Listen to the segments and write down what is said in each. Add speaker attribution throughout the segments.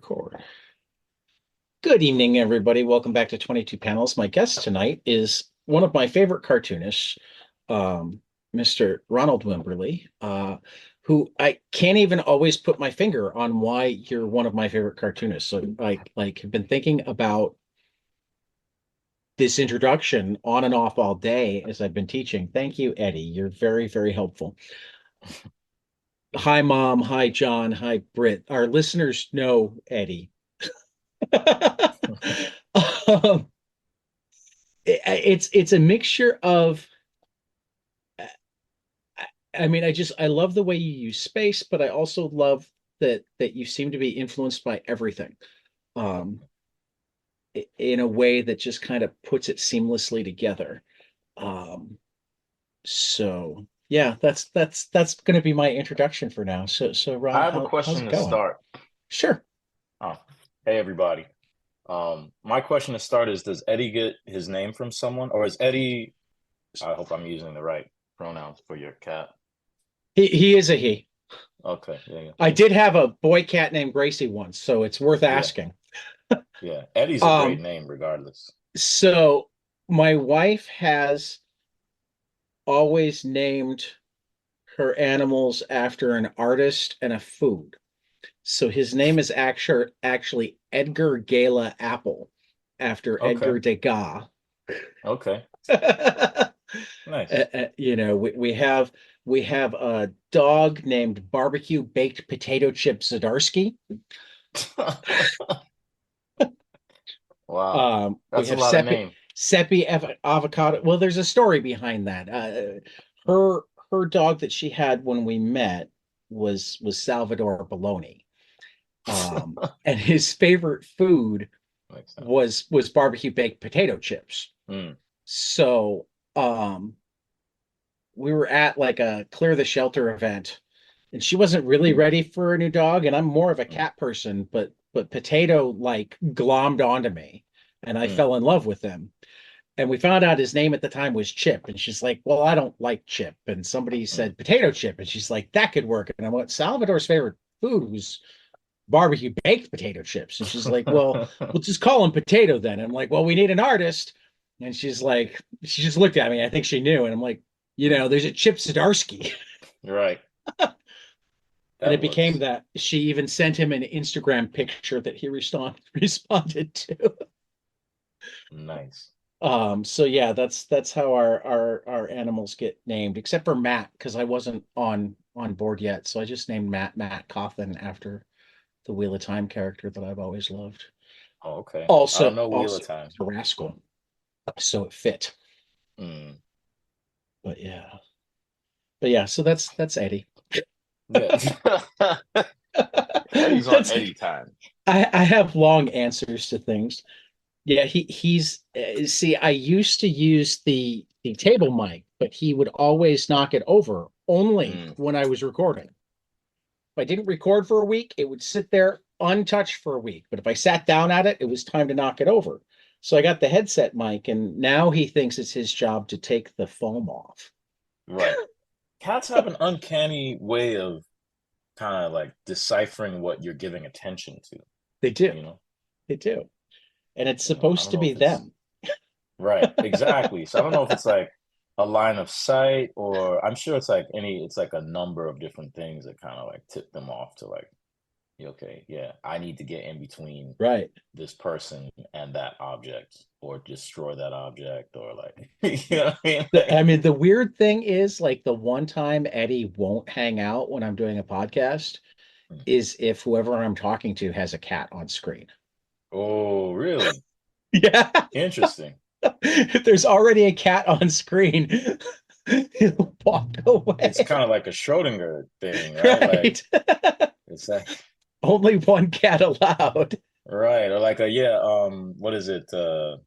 Speaker 1: Record. Good evening, everybody. Welcome back to 22 Panels. My guest tonight is one of my favorite cartoonists, Mr. Ronald Wimberly, who I can't even always put my finger on why you're one of my favorite cartoonists. So I have been thinking about this introduction on and off all day as I've been teaching. Thank you, Eddie. You're very, very helpful. Hi, Mom. Hi, John. Hi, Britt. Our listeners know Eddie. um, it's a mixture of I mean I love the way you use space, but I also love that you seem to be influenced by everything um in a way that just kind of puts it seamlessly together. So yeah, that's going to be my introduction for now. So
Speaker 2: I
Speaker 1: Ron,
Speaker 2: have a
Speaker 1: how's
Speaker 2: question
Speaker 1: it
Speaker 2: to
Speaker 1: going?
Speaker 2: start.
Speaker 1: Sure.
Speaker 2: Oh, hey everybody. My question to start is, does Eddie get his name from someone, or is Eddie? I hope I'm using the right pronouns for your cat.
Speaker 1: He is a he.
Speaker 2: Okay, yeah,
Speaker 1: I did have a boy cat named Gracie once, so it's worth
Speaker 2: yeah,
Speaker 1: asking.
Speaker 2: yeah. Eddie's a great
Speaker 1: Um,
Speaker 2: name, regardless.
Speaker 1: so my wife has always named her animals after an artist and a food. So his name is actually Edgar Gala Apple after
Speaker 2: Okay,
Speaker 1: Edgar Degas.
Speaker 2: okay, nice.
Speaker 1: We have a dog named Barbecue Baked Potato Chip Zadarsky.
Speaker 2: Wow,
Speaker 1: We
Speaker 2: that's a
Speaker 1: have
Speaker 2: lot of name.
Speaker 1: Avocado. Well, there's a story behind that. Her her dog that she had when we met was Salvador Bologna. And his favorite food
Speaker 2: Makes sense.
Speaker 1: was barbecue baked potato chips.
Speaker 2: Mm,
Speaker 1: So we were at like a clear the shelter event, and she wasn't really ready for a new dog, and I'm more of a
Speaker 2: mm,
Speaker 1: cat person, but Potato like glommed onto me, and I
Speaker 2: mm,
Speaker 1: fell in love with him. And we found out his name at the time was Chip, and she's like, "Well, I don't like Chip." And somebody
Speaker 2: mm.
Speaker 1: said Potato Chip, and she's like, "That could work." And I went, Salvador's favorite food was barbecue baked potato chips. And she's like, "Well, we'll just call him Potato then." I'm like, "Well, we need an artist." And she's like, she just looked at me. I think she knew. And I'm like, there's a Chip Zdarsky.
Speaker 2: Right,
Speaker 1: And
Speaker 2: that
Speaker 1: it became
Speaker 2: works.
Speaker 1: that. She even sent him an Instagram picture that he responded to.
Speaker 2: Nice.
Speaker 1: So yeah, that's how our animals get named, except for Matt, because I wasn't on board yet. So I just named Matt Coffin after the Wheel of Time character that I've always loved.
Speaker 2: Oh, okay. I don't
Speaker 1: Also,
Speaker 2: know Wheel of
Speaker 1: also
Speaker 2: Time.
Speaker 1: a rascal, so it fit.
Speaker 2: Mm.
Speaker 1: But yeah. So that's Eddie.
Speaker 2: Yeah. Eddie's on
Speaker 1: That's
Speaker 2: Eddie time.
Speaker 1: I have long answers to things. Yeah, he's see, I used to use the table mic, but he would always knock it over only
Speaker 2: Mm,
Speaker 1: when I was recording. If I didn't record for a week, it would sit there untouched for a week. But if I sat down at it, it was time to knock it over. So I got the headset mic, and now he thinks it's his job to take the foam off.
Speaker 2: right. Cats have an uncanny way of kind of like deciphering what you're giving attention to,
Speaker 1: They do.
Speaker 2: you know?
Speaker 1: They do. And it's
Speaker 2: I
Speaker 1: supposed
Speaker 2: don't
Speaker 1: to
Speaker 2: know
Speaker 1: be
Speaker 2: if it's
Speaker 1: them.
Speaker 2: right, exactly. So I don't know if it's like a line of sight, or I'm sure it's like a number of different things that kind of like tip them off to like, okay, yeah, I need to get in between
Speaker 1: Right.
Speaker 2: this person and that object, or destroy that object, or like, you know what I mean?
Speaker 1: I mean, the weird thing is like the one time Eddie won't hang out when I'm doing a podcast
Speaker 2: Like,
Speaker 1: is if whoever I'm talking to has a cat on screen.
Speaker 2: oh, really?
Speaker 1: Yeah.
Speaker 2: Interesting.
Speaker 1: If there's already a cat on screen, he'll walk
Speaker 2: It's
Speaker 1: away.
Speaker 2: kind of like a Schrodinger thing, right? Like
Speaker 1: Right.
Speaker 2: it's like
Speaker 1: Only one cat allowed.
Speaker 2: right, or like a yeah, what is it? Like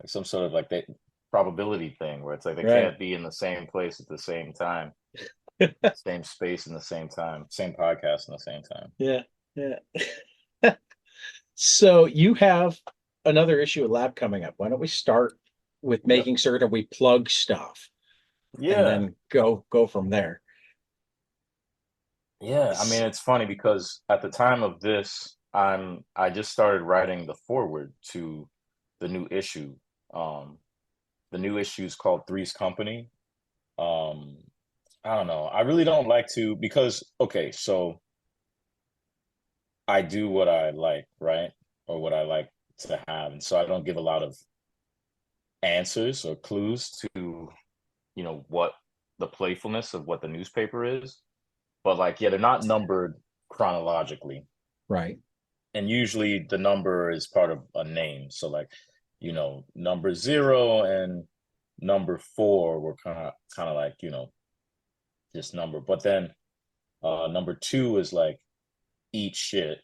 Speaker 2: some sort of like the probability thing where it's like they
Speaker 1: Right.
Speaker 2: can't be in the same place at the same time, same space in the same time, same podcast in the same time.
Speaker 1: Yeah. Yeah. So you have another issue of lab coming up. Why don't we start with
Speaker 2: Yep.
Speaker 1: making certain we plug stuff and
Speaker 2: Yeah.
Speaker 1: then go from there?
Speaker 2: Yeah. I mean, it's funny because at the time of this, I just started writing the foreword to the new issue. Um, the new issue is called Three's Company. Um, I don't know. I really don't like to because okay, so I do what I like, right? Or what I like to have. And so I don't give a lot of answers or clues to, what the playfulness of what the newspaper is. But like, yeah, they're not numbered chronologically.
Speaker 1: Right.
Speaker 2: And usually the number is part of a name. So like, number 0 and number 4 were kind of like, just number. But then number 2 is like eat shit.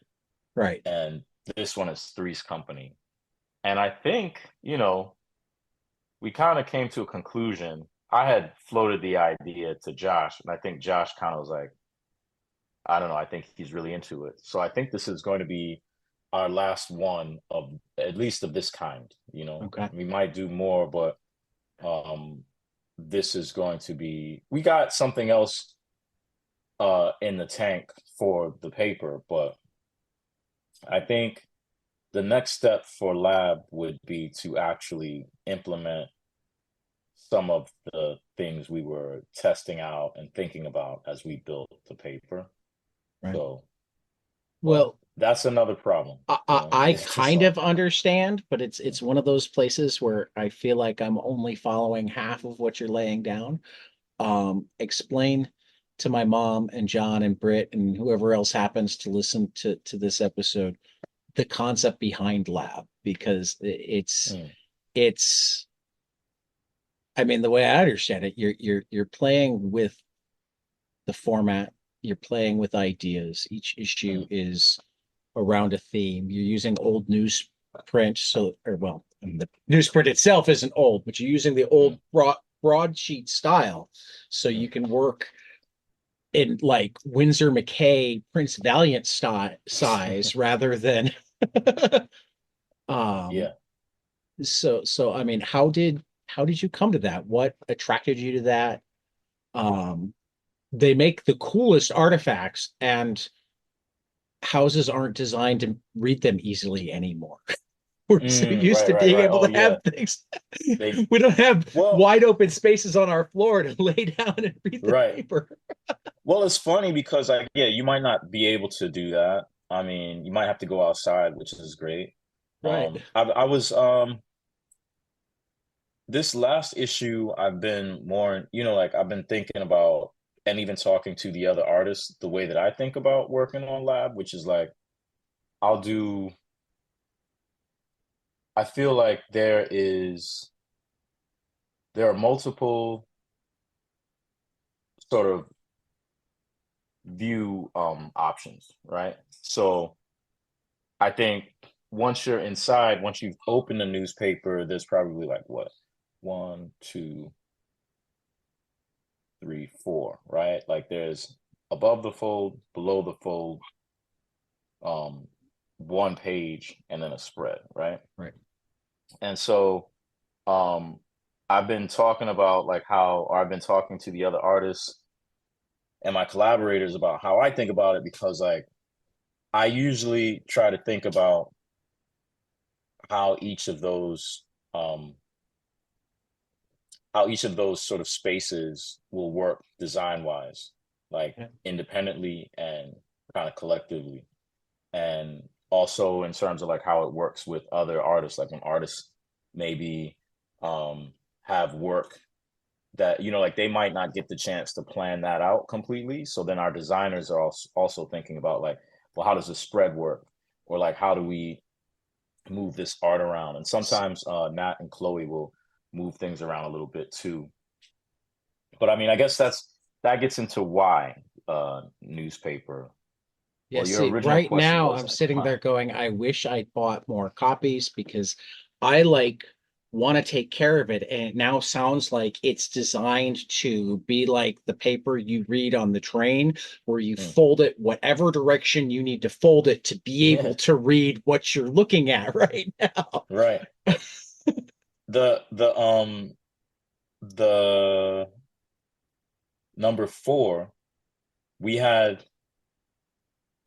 Speaker 1: Right.
Speaker 2: And this one is Three's Company. And I think, we kind of came to a conclusion. I had floated the idea to Josh, and I think Josh kind of was like, I don't know, I think he's really into it. So I think this is going to be our last one of at least of this kind,
Speaker 1: Okay.
Speaker 2: We might do more, but um this is going to be we got something else in the tank for the paper, but I think the next step for lab would be to actually implement some of the things we were testing out and thinking about as we built the paper.
Speaker 1: Right.
Speaker 2: So, but
Speaker 1: Well,
Speaker 2: that's another problem,
Speaker 1: I
Speaker 2: to
Speaker 1: kind
Speaker 2: solve.
Speaker 1: of understand, but it's one of those places where I feel like I'm only following half of what you're laying down. Explain to my mom and John and Britt and whoever else happens to listen to this episode the concept behind lab because
Speaker 2: Mm,
Speaker 1: it's I mean the way I understand it, you're playing with the format, you're playing with ideas. Each issue
Speaker 2: mm,
Speaker 1: is around a theme. You're using old newsprint, so or well, the newsprint itself isn't old, but you're using the
Speaker 2: mm,
Speaker 1: old broadsheet style, so
Speaker 2: mm.
Speaker 1: you can work in like Windsor McKay Prince Valiant size rather than um
Speaker 2: Yeah.
Speaker 1: so I mean how did you come to that? What attracted you to that? Um they make the coolest artifacts and houses aren't designed to read them easily anymore. We're so used
Speaker 2: Right,
Speaker 1: to
Speaker 2: right,
Speaker 1: being
Speaker 2: right.
Speaker 1: able
Speaker 2: Oh,
Speaker 1: to
Speaker 2: yeah.
Speaker 1: have things.
Speaker 2: They,
Speaker 1: We don't have
Speaker 2: well,
Speaker 1: wide open spaces on our floor to lay down and read the
Speaker 2: right.
Speaker 1: paper.
Speaker 2: Well, it's funny because, like, yeah, you might not be able to do that. I mean, you might have to go outside, which is great.
Speaker 1: Right.
Speaker 2: I was, this last issue, I've been more, like I've been thinking about and even talking to the other artists the way that I think about working on lab, which is like I'll do, I feel like there are multiple sort of view options, right? So I think once you're inside, once you've opened the newspaper, there's probably like what, one, two, three, four, right? Like there's above the fold, below the fold, um, one page, and then a spread, right?
Speaker 1: Right.
Speaker 2: And so um, I've been talking about like how, or I've been talking to the other artists and my collaborators about how I think about it because like I usually try to think about how each of those um, how each of those sort of spaces will work design wise, like
Speaker 1: Yeah.
Speaker 2: independently and kind of collectively. And also in terms of like how it works with other artists, like when artists maybe um, have work that, like they might not get the chance to plan that out completely. So then our designers are also thinking about like, well, how does the spread work? Or like, how do we move this art around? And sometimes Nat and Chloe will move things around a little bit too. But I mean, I guess that gets into why newspaper.
Speaker 1: Yeah,
Speaker 2: Well, your
Speaker 1: see,
Speaker 2: original
Speaker 1: right
Speaker 2: question
Speaker 1: now
Speaker 2: was
Speaker 1: I'm
Speaker 2: like,
Speaker 1: sitting there going, I wish I'd bought more copies because I like want to take care of it. And it now sounds like it's designed to be like the paper you read on the train, where you
Speaker 2: mm,
Speaker 1: fold it whatever direction you need to fold it to be able
Speaker 2: yeah,
Speaker 1: to read what you're looking at right now.
Speaker 2: right. The number four, we had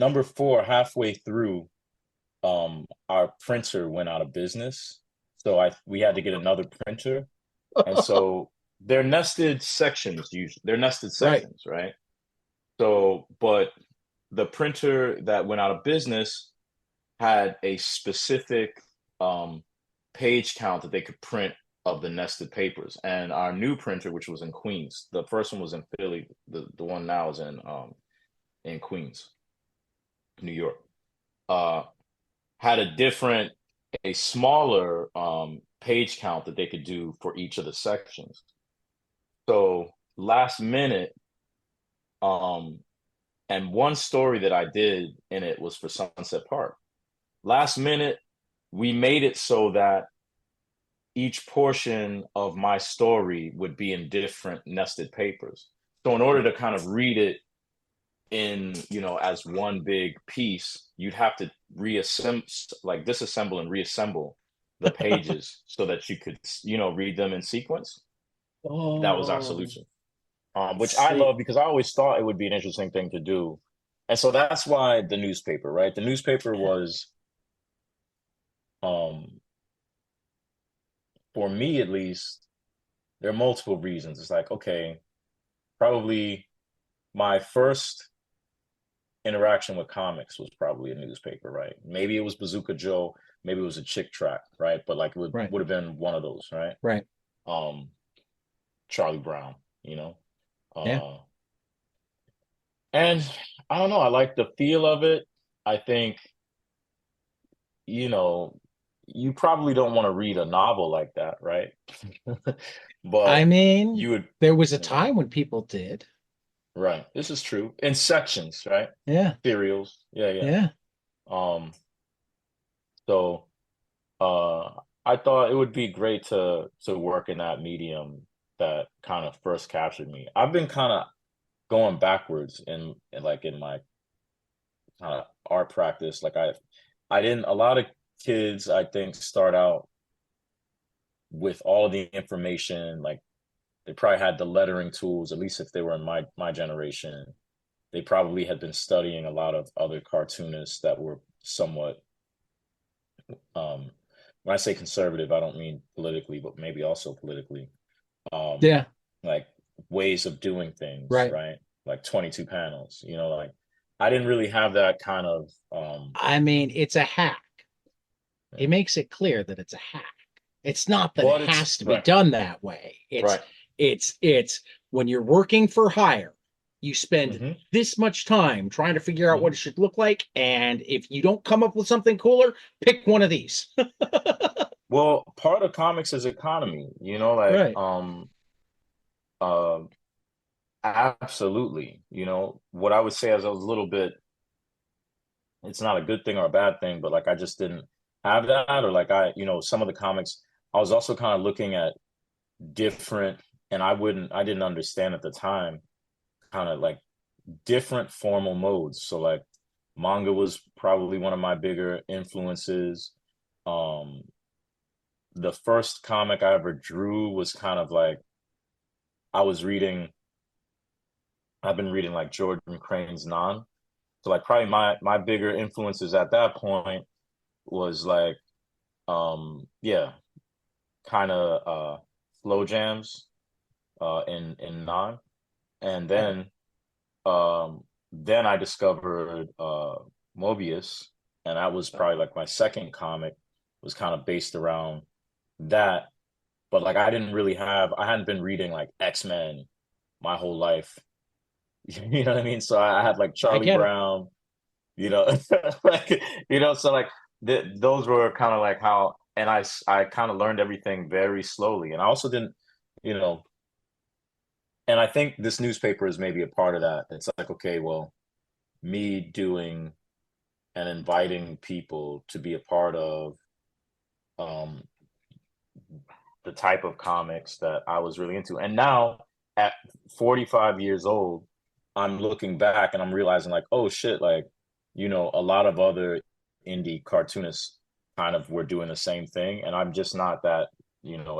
Speaker 2: number four halfway through. our printer went out of business. So we had to get another printer. And so they're nested sections usually. They're nested
Speaker 1: Right.
Speaker 2: sections, right? So, but the printer that went out of business had a specific um, page count that they could print of the nested papers. And our new printer, which was in Queens, the first one was in Philly. The one now is in Queens, New York. Uh, had a smaller page count that they could do for each of the sections. So last minute, um, and one story that I did in it was for Sunset Park. Last minute, we made it so that each portion of my story would be in different nested papers. So in order to kind of read it in, as one big piece, you'd have to reassemble, like disassemble and reassemble the pages so that you could, read them in sequence. That was our
Speaker 1: Oh,
Speaker 2: solution, which I
Speaker 1: see,
Speaker 2: love because I always thought it would be an interesting thing to do. And so that's why the newspaper, right? The newspaper was, um, for me at least, there are multiple reasons. It's like, okay, probably my first interaction with comics was probably a newspaper, right? Maybe it was Bazooka Joe, maybe it was a Chick Tract, right? But like it would,
Speaker 1: right,
Speaker 2: would have been one of those, right?
Speaker 1: right.
Speaker 2: Um, Charlie Brown, you know.
Speaker 1: Yeah.
Speaker 2: Uh, and I don't know, I like the feel of it. I think, you know, you probably don't want to read a novel like that, right?
Speaker 1: I
Speaker 2: But
Speaker 1: mean,
Speaker 2: you would,
Speaker 1: there was a
Speaker 2: yeah,
Speaker 1: time when people did.
Speaker 2: right. This is true. In sections, right?
Speaker 1: Yeah.
Speaker 2: Serials. Yeah, yeah.
Speaker 1: Yeah.
Speaker 2: Um, so I thought it would be great to work in that medium that kind of first captured me. I've been kind of going backwards in my kind of art practice. Like I didn't a lot of kids I think start out with all the information, like they probably had the lettering tools, at least if they were in my generation. They probably had been studying a lot of other cartoonists that were somewhat, um when I say conservative, I don't mean politically, but maybe also politically. Um
Speaker 1: Yeah.
Speaker 2: like ways of doing things,
Speaker 1: Right.
Speaker 2: right? Like 22 panels, like I didn't really have that kind of
Speaker 1: I mean, it's a hack. He
Speaker 2: yeah.
Speaker 1: makes it clear that it's a hack. It's not that it
Speaker 2: But it's
Speaker 1: has to be
Speaker 2: right,
Speaker 1: done that way. It's
Speaker 2: right.
Speaker 1: it's when you're working for hire, you spend
Speaker 2: Hmm.
Speaker 1: this much time trying to figure out what it
Speaker 2: Hmm.
Speaker 1: should look like, and if you don't come up with something cooler, pick one of these.
Speaker 2: Well, part of comics is economy, like
Speaker 1: Right.
Speaker 2: uh absolutely. What I would say is I was a little bit, it's not a good thing or a bad thing, but like I just didn't have that, or like some of the comics, I was also kind of looking at different, and I didn't understand at the time, kind of like different formal modes. So like manga was probably one of my bigger influences. Um, the first comic I ever drew was kind of like I was reading. I've been reading like Jordan Crane's Non. So like probably my bigger influences at that point was like yeah, kind of slow jams in Non. And
Speaker 1: Okay.
Speaker 2: um then I discovered Mobius, and that was probably like my second comic, was kind of based around that. But like I hadn't been reading like X-Men my whole life. You know what I mean? So I had like
Speaker 1: I
Speaker 2: Charlie
Speaker 1: get it.
Speaker 2: Brown, you know, like so like those were kind of like how, and I kind of learned everything very slowly. And I also didn't, you know, and I think this newspaper is maybe a part of that. It's like, okay, well, me doing and inviting people to be a part of um the type of comics that I was really into. And now at 45 years old, I'm looking back and I'm realizing like, oh shit, like, a lot of other indie cartoonists kind of were doing the same thing. And I'm just not that,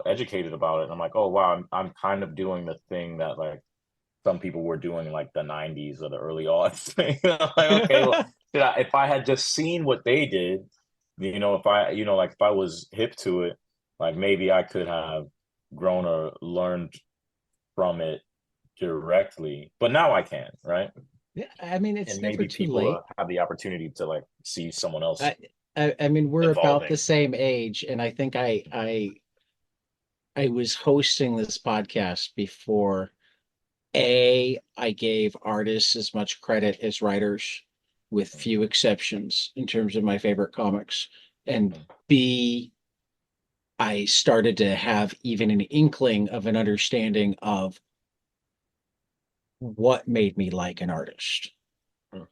Speaker 2: educated about it. And I'm like, oh wow, I'm kind of doing the thing that like some people were doing in like the 90s or the early aughts. Like, okay, well, if I had just seen what they did, You know, if I, like if I was hip to it, like maybe I could have grown or learned from it directly, but now I can, right?
Speaker 1: Yeah, I mean,
Speaker 2: And
Speaker 1: it's never
Speaker 2: maybe
Speaker 1: too
Speaker 2: people
Speaker 1: late.
Speaker 2: have the opportunity to like see someone else
Speaker 1: I, I mean, we're about the
Speaker 2: evolving.
Speaker 1: same age, and I think I was hosting this podcast before. I gave artists as much credit as writers, with
Speaker 2: Mm,
Speaker 1: few exceptions in terms of my favorite comics. And
Speaker 2: mm,
Speaker 1: B, I started to have even an inkling of an understanding of what made me like an artist.
Speaker 2: mm,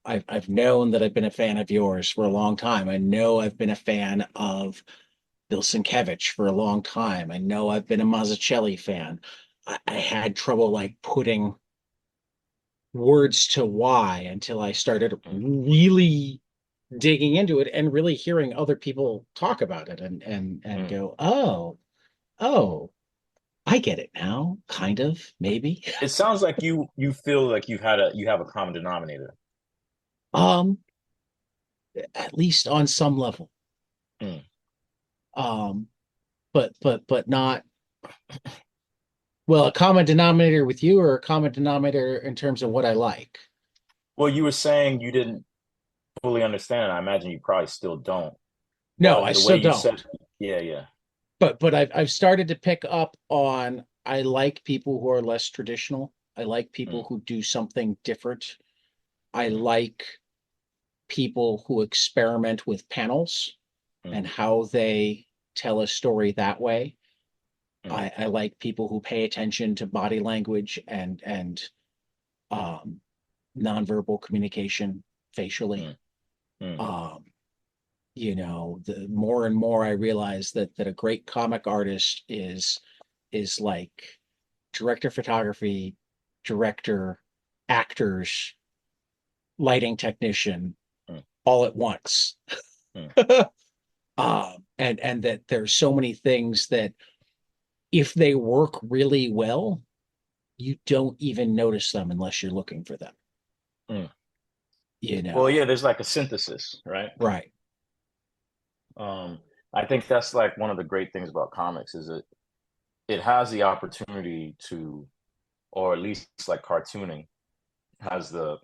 Speaker 1: I've known that I've been a fan of yours for a long time. I know I've been a fan of Bill Sienkiewicz for a long time. I know I've been a Mazzucchelli fan. I had trouble like putting words to why until I started
Speaker 2: mm,
Speaker 1: really digging into it and really hearing other people talk about it and
Speaker 2: mm.
Speaker 1: go, oh, I get it now, kind of, maybe.
Speaker 2: It sounds like you feel like you have a common denominator.
Speaker 1: Um, at least on some level.
Speaker 2: Mm.
Speaker 1: Um, but not well, a common denominator with you or a common denominator in terms of what I like.
Speaker 2: Well, you were saying you didn't fully understand, and I imagine you probably still don't.
Speaker 1: No, I
Speaker 2: But the way
Speaker 1: still
Speaker 2: you said,
Speaker 1: don't.
Speaker 2: yeah, yeah.
Speaker 1: But I've started to pick up on I like people who are less traditional. I like people
Speaker 2: Mm,
Speaker 1: who do something different. I
Speaker 2: mm,
Speaker 1: like people who experiment with panels
Speaker 2: mm,
Speaker 1: and how they tell a story that way.
Speaker 2: mm,
Speaker 1: I like people who pay attention to body language and um, nonverbal communication facially.
Speaker 2: mm, mm,
Speaker 1: Um, the more and more I realize that a great comic artist is like director of photography, director, actors, lighting technician,
Speaker 2: mm,
Speaker 1: all at once.
Speaker 2: mm,
Speaker 1: And that there's so many things that if they work really well, you don't even notice them unless you're looking for them.
Speaker 2: mm.
Speaker 1: You
Speaker 2: Well, yeah,
Speaker 1: know,
Speaker 2: there's like a synthesis, right?
Speaker 1: right,
Speaker 2: Um, I think that's like one of the great things about comics is it has the opportunity to, or at least like cartooning has the,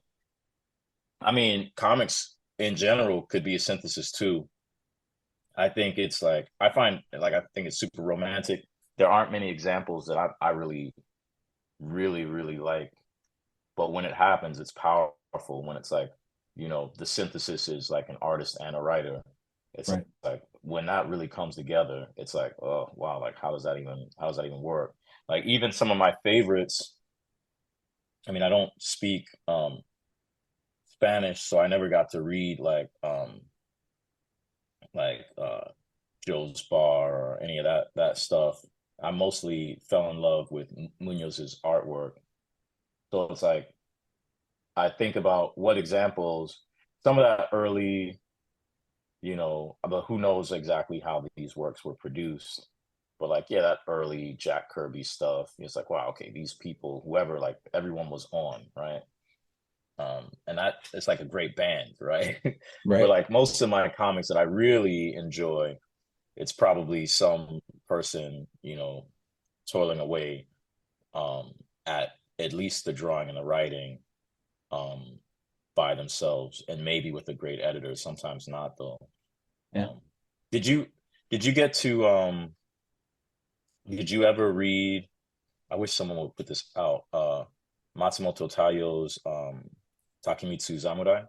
Speaker 2: I mean, comics in general could be a synthesis too. I think it's like I think it's super romantic. There aren't many examples that I really, really, really like, but when it happens, it's powerful. When it's like, the synthesis is like an artist and a writer. It's
Speaker 1: right.
Speaker 2: like when that really comes together, it's like, oh wow, like how does that even work? Like even some of my favorites. I mean, I don't speak Spanish, so I never got to read like Joe's Bar or any of that stuff. I mostly fell in love with Munoz's artwork. So it's like I think about what examples, some of that early, but who knows exactly how these works were produced. But like, yeah, that early Jack Kirby stuff, it's like, wow, okay, these people, whoever, like everyone was on, right? And that it's like a great band, right? But
Speaker 1: Right.
Speaker 2: like most of my comics that I really enjoy, it's probably some person, toiling away um, at least the drawing and the writing um, by themselves, and maybe with a great editor. Sometimes not though.
Speaker 1: Yeah.
Speaker 2: Um, did you did you get to did you ever read? I wish someone would put this out. Matsumoto Taiyo's Takemitsu Samurai.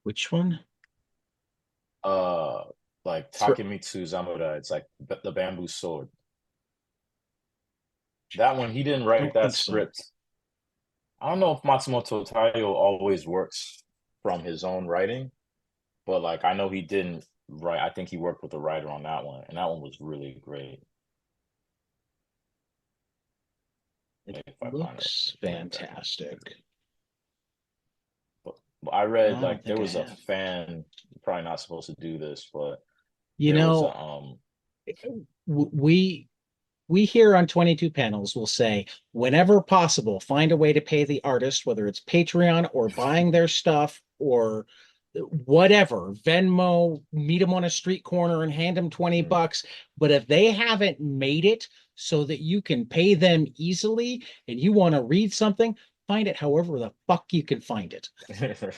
Speaker 1: Which one?
Speaker 2: Uh, like
Speaker 1: Thro-
Speaker 2: Takemitsu Samurai. It's like the bamboo sword. That one he didn't write
Speaker 1: Don't
Speaker 2: that
Speaker 1: think so.
Speaker 2: script. I don't know if Matsumoto Taiyo always works from his own writing, but like I know he didn't write. I think he worked with a writer on that one, and that one was really great.
Speaker 1: It
Speaker 2: If I find a
Speaker 1: looks
Speaker 2: link, I can
Speaker 1: fantastic.
Speaker 2: put it. But I
Speaker 1: No,
Speaker 2: read
Speaker 1: I don't
Speaker 2: like there
Speaker 1: think I
Speaker 2: was a
Speaker 1: have.
Speaker 2: fan. Probably not supposed to do this, but
Speaker 1: You
Speaker 2: there was
Speaker 1: know, we here on 22 panels will say whenever possible find a way to pay the artist, whether it's Patreon or buying their stuff or whatever, Venmo, meet them on a street corner and hand them 20
Speaker 2: Mm.
Speaker 1: bucks. But if they haven't made it so that you can pay them easily and you want to read something, find it however the fuck you can find it.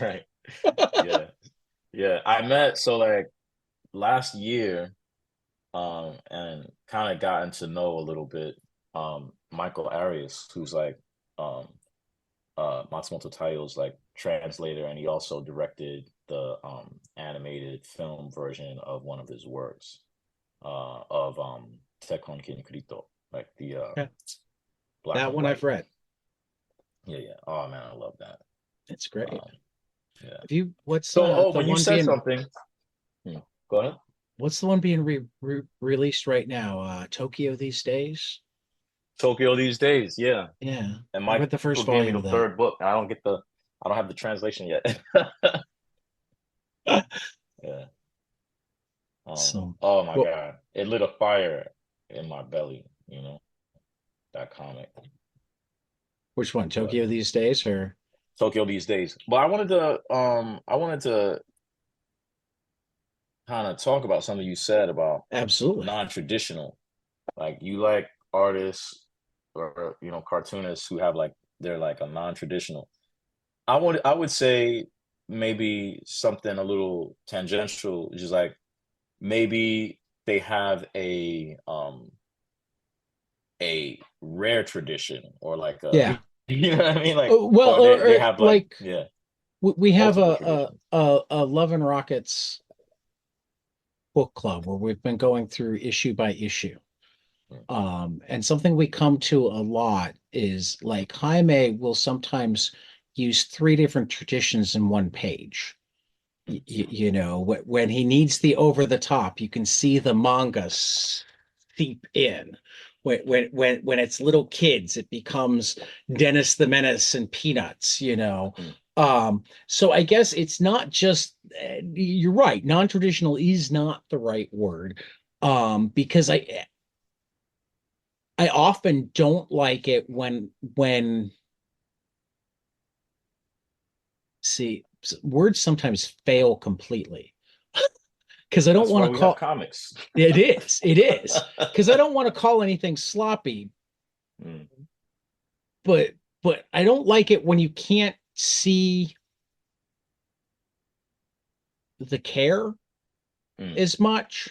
Speaker 2: Right. Yeah. Yeah. I met so like last year, and kind of gotten to know a little bit Michael Arias, who's like um Matsumoto Taiyo's like translator, and he also directed the animated film version of one of his works of Tekkon Kinkrito, like the
Speaker 1: Yeah,
Speaker 2: black
Speaker 1: that
Speaker 2: and
Speaker 1: one I've
Speaker 2: white.
Speaker 1: read.
Speaker 2: Yeah, yeah. Oh man, I love that.
Speaker 1: It's great.
Speaker 2: Um, yeah.
Speaker 1: Have you, what's
Speaker 2: So, oh,
Speaker 1: the
Speaker 2: when you
Speaker 1: one
Speaker 2: said
Speaker 1: being,
Speaker 2: something, go ahead.
Speaker 1: what's the one being released right now? Tokyo these days?
Speaker 2: Tokyo these days, yeah.
Speaker 1: Yeah,
Speaker 2: And
Speaker 1: I read
Speaker 2: Michael
Speaker 1: the first
Speaker 2: gave me
Speaker 1: volume
Speaker 2: the
Speaker 1: of that.
Speaker 2: third book, and I don't have the translation yet. Yeah.
Speaker 1: So,
Speaker 2: Oh my
Speaker 1: well,
Speaker 2: God. It lit a fire in my belly, that comic.
Speaker 1: which one?
Speaker 2: But
Speaker 1: Tokyo these days or
Speaker 2: Tokyo these days. But I wanted to kind of talk about something you said about
Speaker 1: absolutely.
Speaker 2: non-traditional. Like you like artists or cartoonists who have like they're like a non-traditional. I would say maybe something a little tangential, just like maybe they have a rare tradition or like a
Speaker 1: Yeah.
Speaker 2: you know what I mean? Like,
Speaker 1: Well,
Speaker 2: or they
Speaker 1: or
Speaker 2: have like,
Speaker 1: like
Speaker 2: yeah,
Speaker 1: we have
Speaker 2: multiple traditions.
Speaker 1: a Love and Rockets book club where we've been going through issue by issue.
Speaker 2: Mm,
Speaker 1: And something we come to a lot is like Jaime will sometimes use three different traditions in one page.
Speaker 2: mm,
Speaker 1: You know, when he needs the over the top, you can see the manga seep in. When it's little kids, it becomes Dennis the Menace and Peanuts, you know.
Speaker 2: mm,
Speaker 1: So I guess it's not just you're right, non-traditional is not the right word. Because I often don't like it when see words sometimes fail completely because I don't
Speaker 2: That's
Speaker 1: want
Speaker 2: why
Speaker 1: to
Speaker 2: we have
Speaker 1: call
Speaker 2: comics.
Speaker 1: it is because I don't want to call anything sloppy,
Speaker 2: Mm,
Speaker 1: but I don't like it when you can't see the care
Speaker 2: mm,
Speaker 1: as much.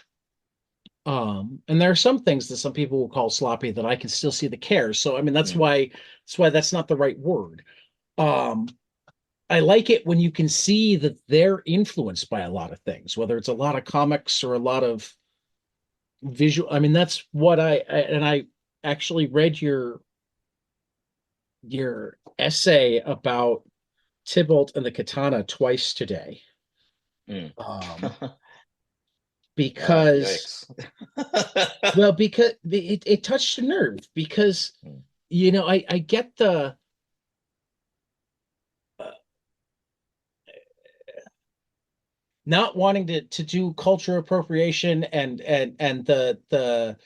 Speaker 1: And there are some things that some people will call sloppy that I can still see the care. So I mean
Speaker 2: mm,
Speaker 1: that's why that's not the right word. Um, I like it when you can see that they're influenced by a lot of things, whether it's a lot of comics or a lot of visual. I mean, that's what I actually read your essay about Tybalt and the Katana twice today.
Speaker 2: mm.
Speaker 1: Um, because
Speaker 2: Yikes.
Speaker 1: well, because it touched a nerve because
Speaker 2: Mm,
Speaker 1: I get the uh, not wanting to do culture appropriation and the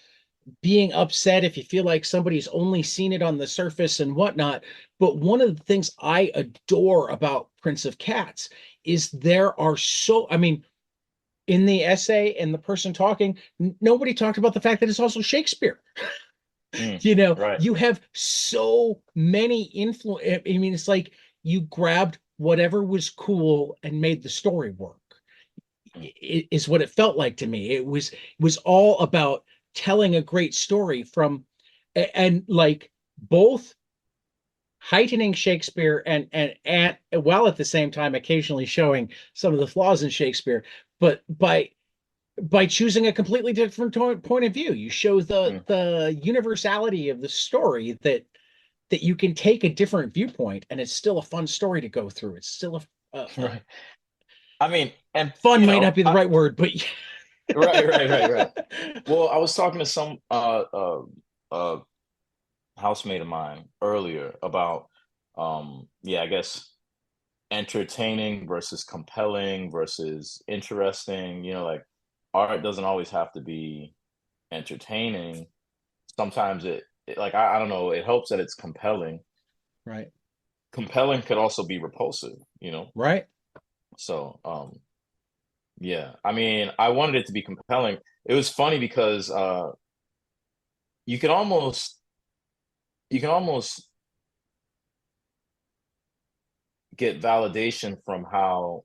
Speaker 1: being upset if you feel like somebody's only seen it on the surface and whatnot. But one of the things I adore about Prince of Cats is there are I mean, in the essay and the person talking, nobody talked about the fact that it's also Shakespeare.
Speaker 2: mm. Right.
Speaker 1: You have so many influence. I mean, it's like you grabbed whatever was cool and made the story work.
Speaker 2: Mm,
Speaker 1: Is what it felt like to me. It was all about telling a great story from and like both heightening Shakespeare and while at the same time occasionally showing some of the flaws in Shakespeare, but by choosing a completely different point of view, you show
Speaker 2: mm.
Speaker 1: the universality of the story that you can take a different viewpoint and it's still a fun story to go through. It's still a
Speaker 2: Right. I mean, and
Speaker 1: fun might not be the right word, but
Speaker 2: right, right, right, right. Well, I was talking to some uh housemate of mine earlier about yeah, I guess entertaining versus compelling versus interesting, like art doesn't always have to be entertaining. Sometimes like I don't know, it helps that it's compelling.
Speaker 1: right,
Speaker 2: Compelling could also be repulsive,
Speaker 1: right.
Speaker 2: So yeah, I mean, I wanted it to be compelling. It was funny because you can almost you can almost get validation from how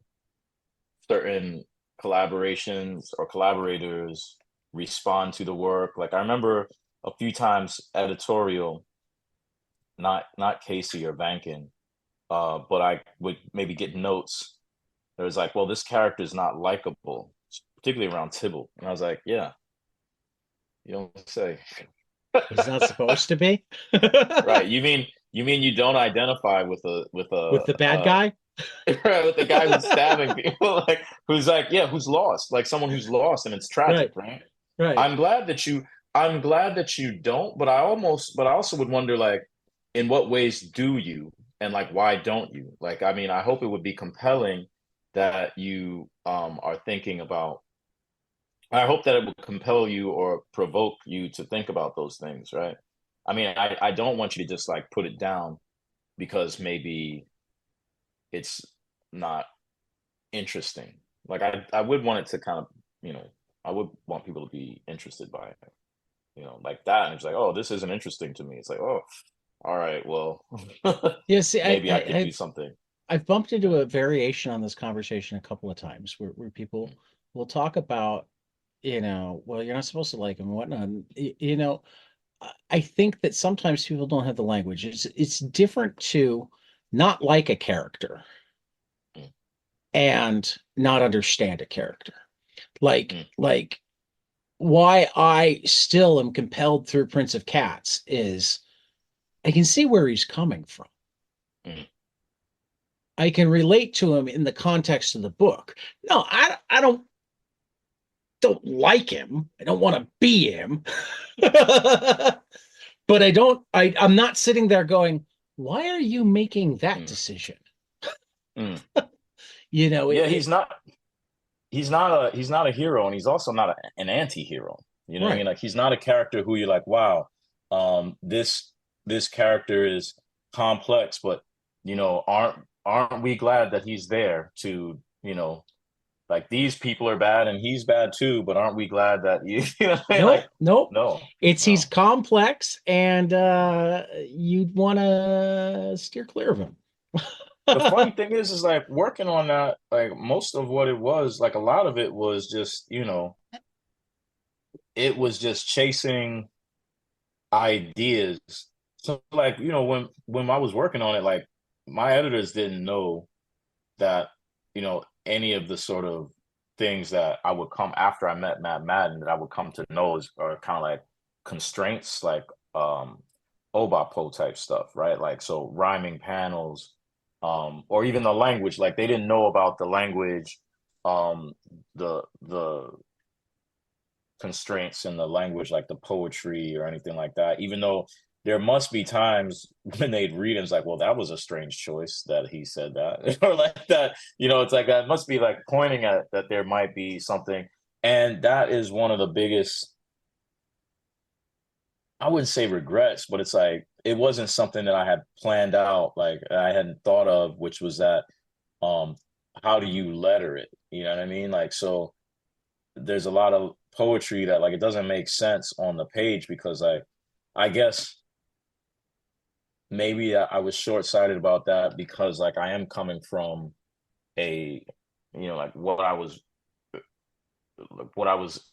Speaker 2: certain collaborations or collaborators respond to the work. Like I remember a few times editorial, not Casey or Vankin, but I would maybe get notes. There was like, well, this character is not likable, particularly around Tybalt. And I was like, yeah, you don't say.
Speaker 1: He's not supposed to be.
Speaker 2: Right. You mean you don't identify
Speaker 1: With the bad guy?
Speaker 2: with the guy who's stabbing people, like who's like, yeah, who's lost, like someone who's lost, and it's tragic,
Speaker 1: Right,
Speaker 2: right?
Speaker 1: right.
Speaker 2: I'm glad that you I'm glad that you don't, but I also would wonder like in what ways do you and like why don't you? Like I mean, I hope it would be compelling that you are thinking about I hope that it will compel you or provoke you to think about those things, right? I mean, I don't want you to just like put it down because maybe it's not interesting. Like I would want it to kind of, you know, I would want people to be interested by it, like that. And it's like, oh, this isn't interesting to me. It's like, oh, all right, well,
Speaker 1: Yeah, see,
Speaker 2: maybe I could do something.
Speaker 1: I've bumped into
Speaker 2: Yeah.
Speaker 1: a variation on this conversation a couple of times where people will talk about, well, you're not supposed to like him and whatnot. And, I think that sometimes people don't have the language. It's different to not like a character
Speaker 2: Mm,
Speaker 1: and not understand a character.
Speaker 2: mm,
Speaker 1: Like why I still am compelled through Prince of Cats is I can see where he's coming from.
Speaker 2: mm,
Speaker 1: I can relate to him in the context of the book. No, I don't like him. I don't want to be him. But I'm not sitting there going, why are you making that
Speaker 2: mm,
Speaker 1: decision?
Speaker 2: mm.
Speaker 1: You know,
Speaker 2: Yeah, he's not a hero, and he's also not an anti-hero. You know what I mean?
Speaker 1: right.
Speaker 2: Like he's not a character who you're like, wow, this character is complex, but aren't we glad that he's there to, like these people are bad and he's bad too, but aren't we glad that you know what I mean? Like,
Speaker 1: Nope, nope.
Speaker 2: no,
Speaker 1: He's
Speaker 2: no.
Speaker 1: complex and you'd want to steer clear of him.
Speaker 2: The funny thing is like working on that, like most of what it was, like a lot of it was just, it was just chasing ideas. So like, when I was working on it, like my editors didn't know that, any of the sort of things that I would come after I met Matt Madden that I would come to know is are kind of like constraints, like Obapo type stuff, right? Like so rhyming panels, or even the language, like they didn't know about the language, the constraints in the language, like the poetry or anything like that, even though there must be times when they'd read it, it's like, well, that was a strange choice that he said that, or like that, it's like that must be like pointing at that there might be something. And that is one of the biggest, I wouldn't say regrets, but it's like it wasn't something that I had planned out, like I hadn't thought of, which was that um how do you letter it? You know what I mean? Like so there's a lot of poetry that like it doesn't make sense on the page because I guess maybe I was short-sighted about that because like I am coming from a like what I was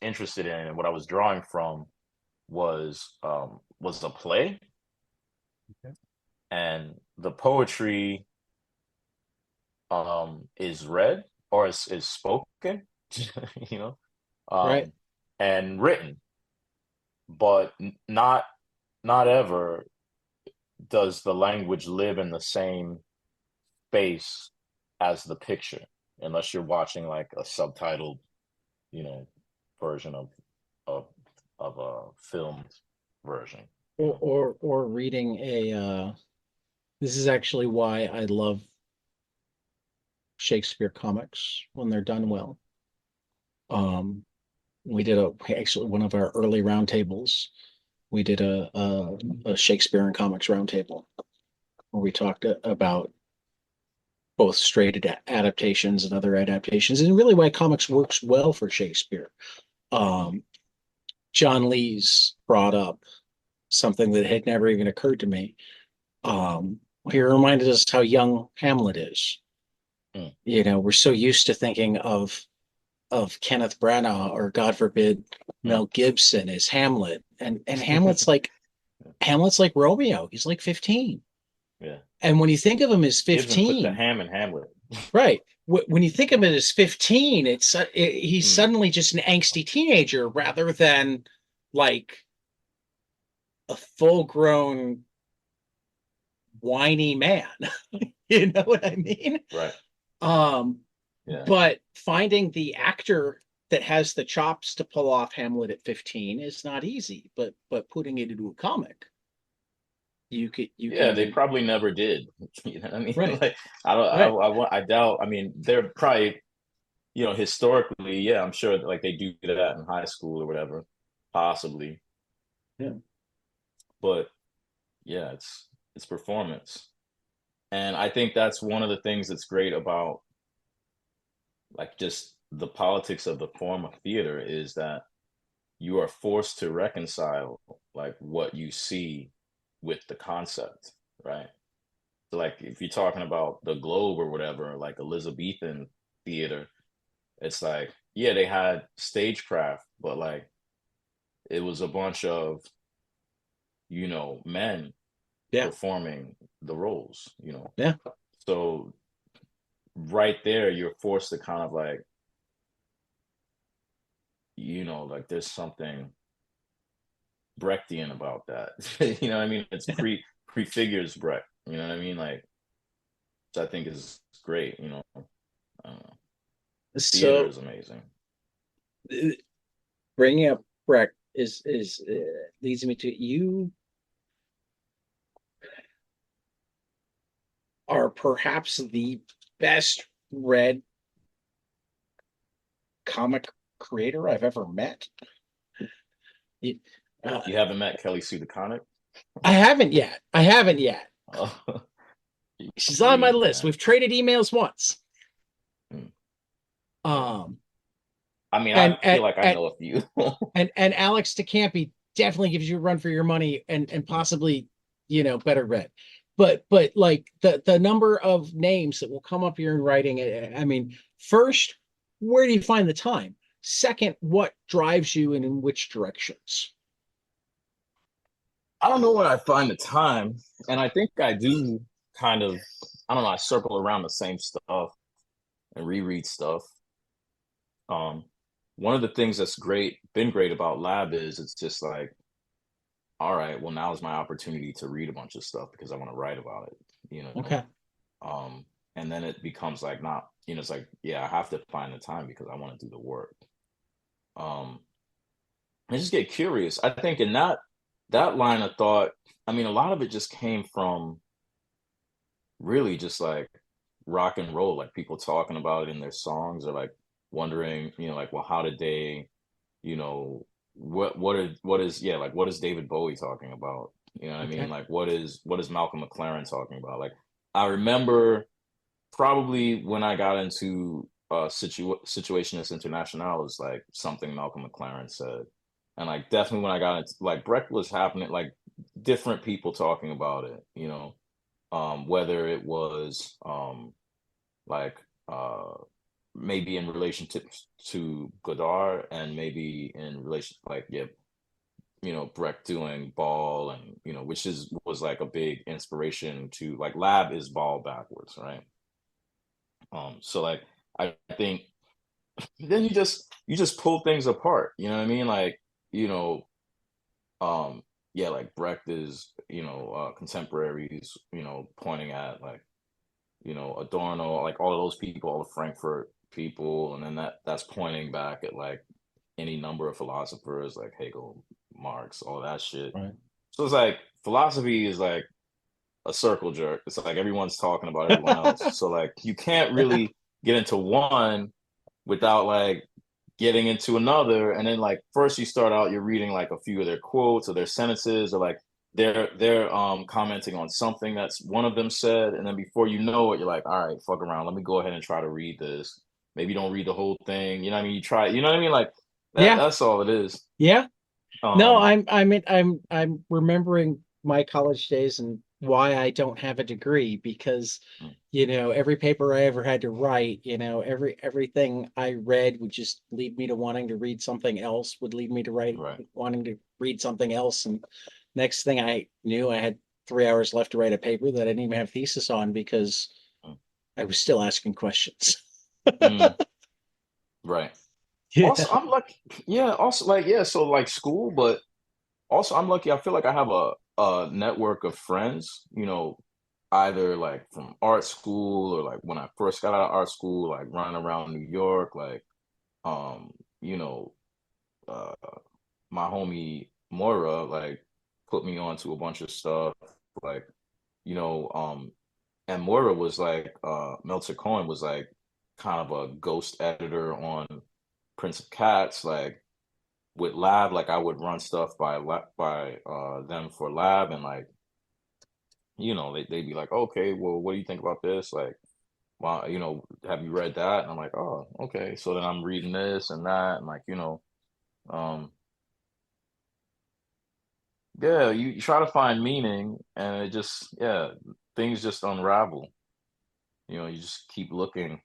Speaker 2: interested in and what I was drawing from was a play,
Speaker 1: Okay.
Speaker 2: and the poetry is read or is spoken, you know
Speaker 1: Right.
Speaker 2: um and written, but not ever does the language live in the same space as the picture, unless you're watching like a subtitled, you know, version of of a filmed version.
Speaker 1: Or reading a this is actually why I love Shakespeare comics when they're done well. Um, we did actually one of our early roundtables. We did a Shakespeare and comics roundtable where we talked about both straight adaptations and other adaptations, and really why comics works well for Shakespeare. Um, John Lees brought up something that had never even occurred to me. He reminded us how young Hamlet is.
Speaker 2: Mm,
Speaker 1: We're so used to thinking of Kenneth Branagh or God forbid
Speaker 2: mm.
Speaker 1: Mel Gibson as Hamlet, and Hamlet's like Romeo. He's like 15.
Speaker 2: Yeah.
Speaker 1: And when you think of him as
Speaker 2: Gibson put the
Speaker 1: 15,
Speaker 2: ham in Hamlet.
Speaker 1: right? When you think of it as 15, he's
Speaker 2: Mm,
Speaker 1: suddenly just an angsty teenager rather than like a full-grown whiny man. You know what I mean?
Speaker 2: right.
Speaker 1: Um,
Speaker 2: Yeah.
Speaker 1: but finding the actor that has the chops to pull off Hamlet at 15 is not easy, but putting it into a comic, you
Speaker 2: Yeah, they
Speaker 1: can
Speaker 2: probably never did. You know what I mean?
Speaker 1: right,
Speaker 2: Like, I don't,
Speaker 1: right.
Speaker 2: I doubt. I mean, they're probably, historically, yeah, I'm sure like they do that in high school or whatever, possibly.
Speaker 1: Yeah.
Speaker 2: But yeah, it's performance, and I think that's one of the things that's great about like just the politics of the form of theater is that you are forced to reconcile like what you see with the concept, right? So like if you're talking about the Globe or whatever, like Elizabethan theater, it's like, yeah, they had stagecraft, but like it was a bunch of, men
Speaker 1: Yeah.
Speaker 2: performing the roles.
Speaker 1: Yeah.
Speaker 2: So right there, you're forced to kind of like, like there's something Brechtian about that. You know what I mean? It's prefigures Brecht. You know what I mean? Like, which I think is great. I don't know. Theater
Speaker 1: So
Speaker 2: is amazing.
Speaker 1: bringing up Brecht is leads me to you are perhaps the best read comic creator I've ever met. It- uh,
Speaker 2: You haven't met Kelly Sue DeConnick?
Speaker 1: I haven't yet. I haven't yet.
Speaker 2: Oh, you
Speaker 1: She's on my
Speaker 2: read,
Speaker 1: list.
Speaker 2: man.
Speaker 1: We've traded emails once.
Speaker 2: Mm, yeah.
Speaker 1: Um,
Speaker 2: I mean,
Speaker 1: and
Speaker 2: I
Speaker 1: and
Speaker 2: feel like I
Speaker 1: and
Speaker 2: know a few.
Speaker 1: and Alex DeCampi definitely gives you a run for your money and possibly better read. But like the number of names that will come up here in writing. I mean, first, where do you find the time? Second, what drives you and in which directions?
Speaker 2: I don't know when I find the time, and I think I do kind of. I don't know. I circle around the same stuff and reread stuff. Um, One of the things that's been great about Lab is it's just like, all right, well now is my opportunity to read a bunch of stuff because I want to write about it, you know.
Speaker 1: Okay.
Speaker 2: And then it becomes like not, it's like, yeah, I have to find the time because I want to do the work. Um, I just get curious. I think in that line of thought, I mean, a lot of it just came from really just like rock and roll, like people talking about it in their songs or like wondering, like, well, how did they, you know, what is yeah, like what is David Bowie talking about? You know what I mean?
Speaker 1: Okay.
Speaker 2: Like what is Malcolm McLaren talking about? Like I remember probably when I got into Situationist International is like something Malcolm McLaren said. And like definitely when I got into like Brecht was happening, like different people talking about it. Whether it was like maybe in relation to Godard and maybe in relation like yeah, Brecht doing Ball and which was like a big inspiration to like Lab is Ball backwards, right? So like I think then you just pull things apart, you know what I mean? Like, you know, um yeah, like Brecht is, contemporaries, pointing at like Adorno, like all of those people, all the Frankfurt people, and then that's pointing back at like any number of philosophers like Hegel, Marx, all of that shit.
Speaker 1: Right.
Speaker 2: So it's like philosophy is like a circle jerk. It's like everyone's talking about everyone else. So like you can't really get into one without like getting into another. And then like first you start out, you're reading like a few of their quotes or their sentences or like they're commenting on something that's one of them said, and then before you know it, you're like, all right, fuck around. Let me go ahead and try to read this. Maybe don't read the whole thing. You know what I mean? You try, you know what I mean? Like
Speaker 1: Yeah,
Speaker 2: that's all it is.
Speaker 1: yeah. No,
Speaker 2: Um,
Speaker 1: I'm remembering my college days and why I don't have a degree because,
Speaker 2: mm,
Speaker 1: every paper I ever had to write, everything I read would just lead me to wanting to read something else, would lead me to
Speaker 2: right.
Speaker 1: wanting to read something else. And next thing I knew, I had 3 hours left to write a paper that I didn't even have thesis on because
Speaker 2: Mm,
Speaker 1: I was still asking questions.
Speaker 2: mm, right. Also,
Speaker 1: Yeah.
Speaker 2: I'm lucky. Yeah. Also, like, yeah. So, like, school, but also, I'm lucky. I feel like I have a network of friends. Either like from art school or like when I first got out of art school, like running around New York, like um, you know, uh, my homie Moira like put me onto a bunch of stuff, like you know, and Moira was like Meltzer Cohen was like kind of a ghost editor on Prince of Cats, like with Lab, like I would run stuff by them for Lab, and like they'd be like, okay, well, what do you think about this? Like, well, have you read that? And I'm like, oh, okay. So then I'm reading this and that, and like, um, yeah, you try to find meaning, and it just, yeah, things just unravel. You just keep looking.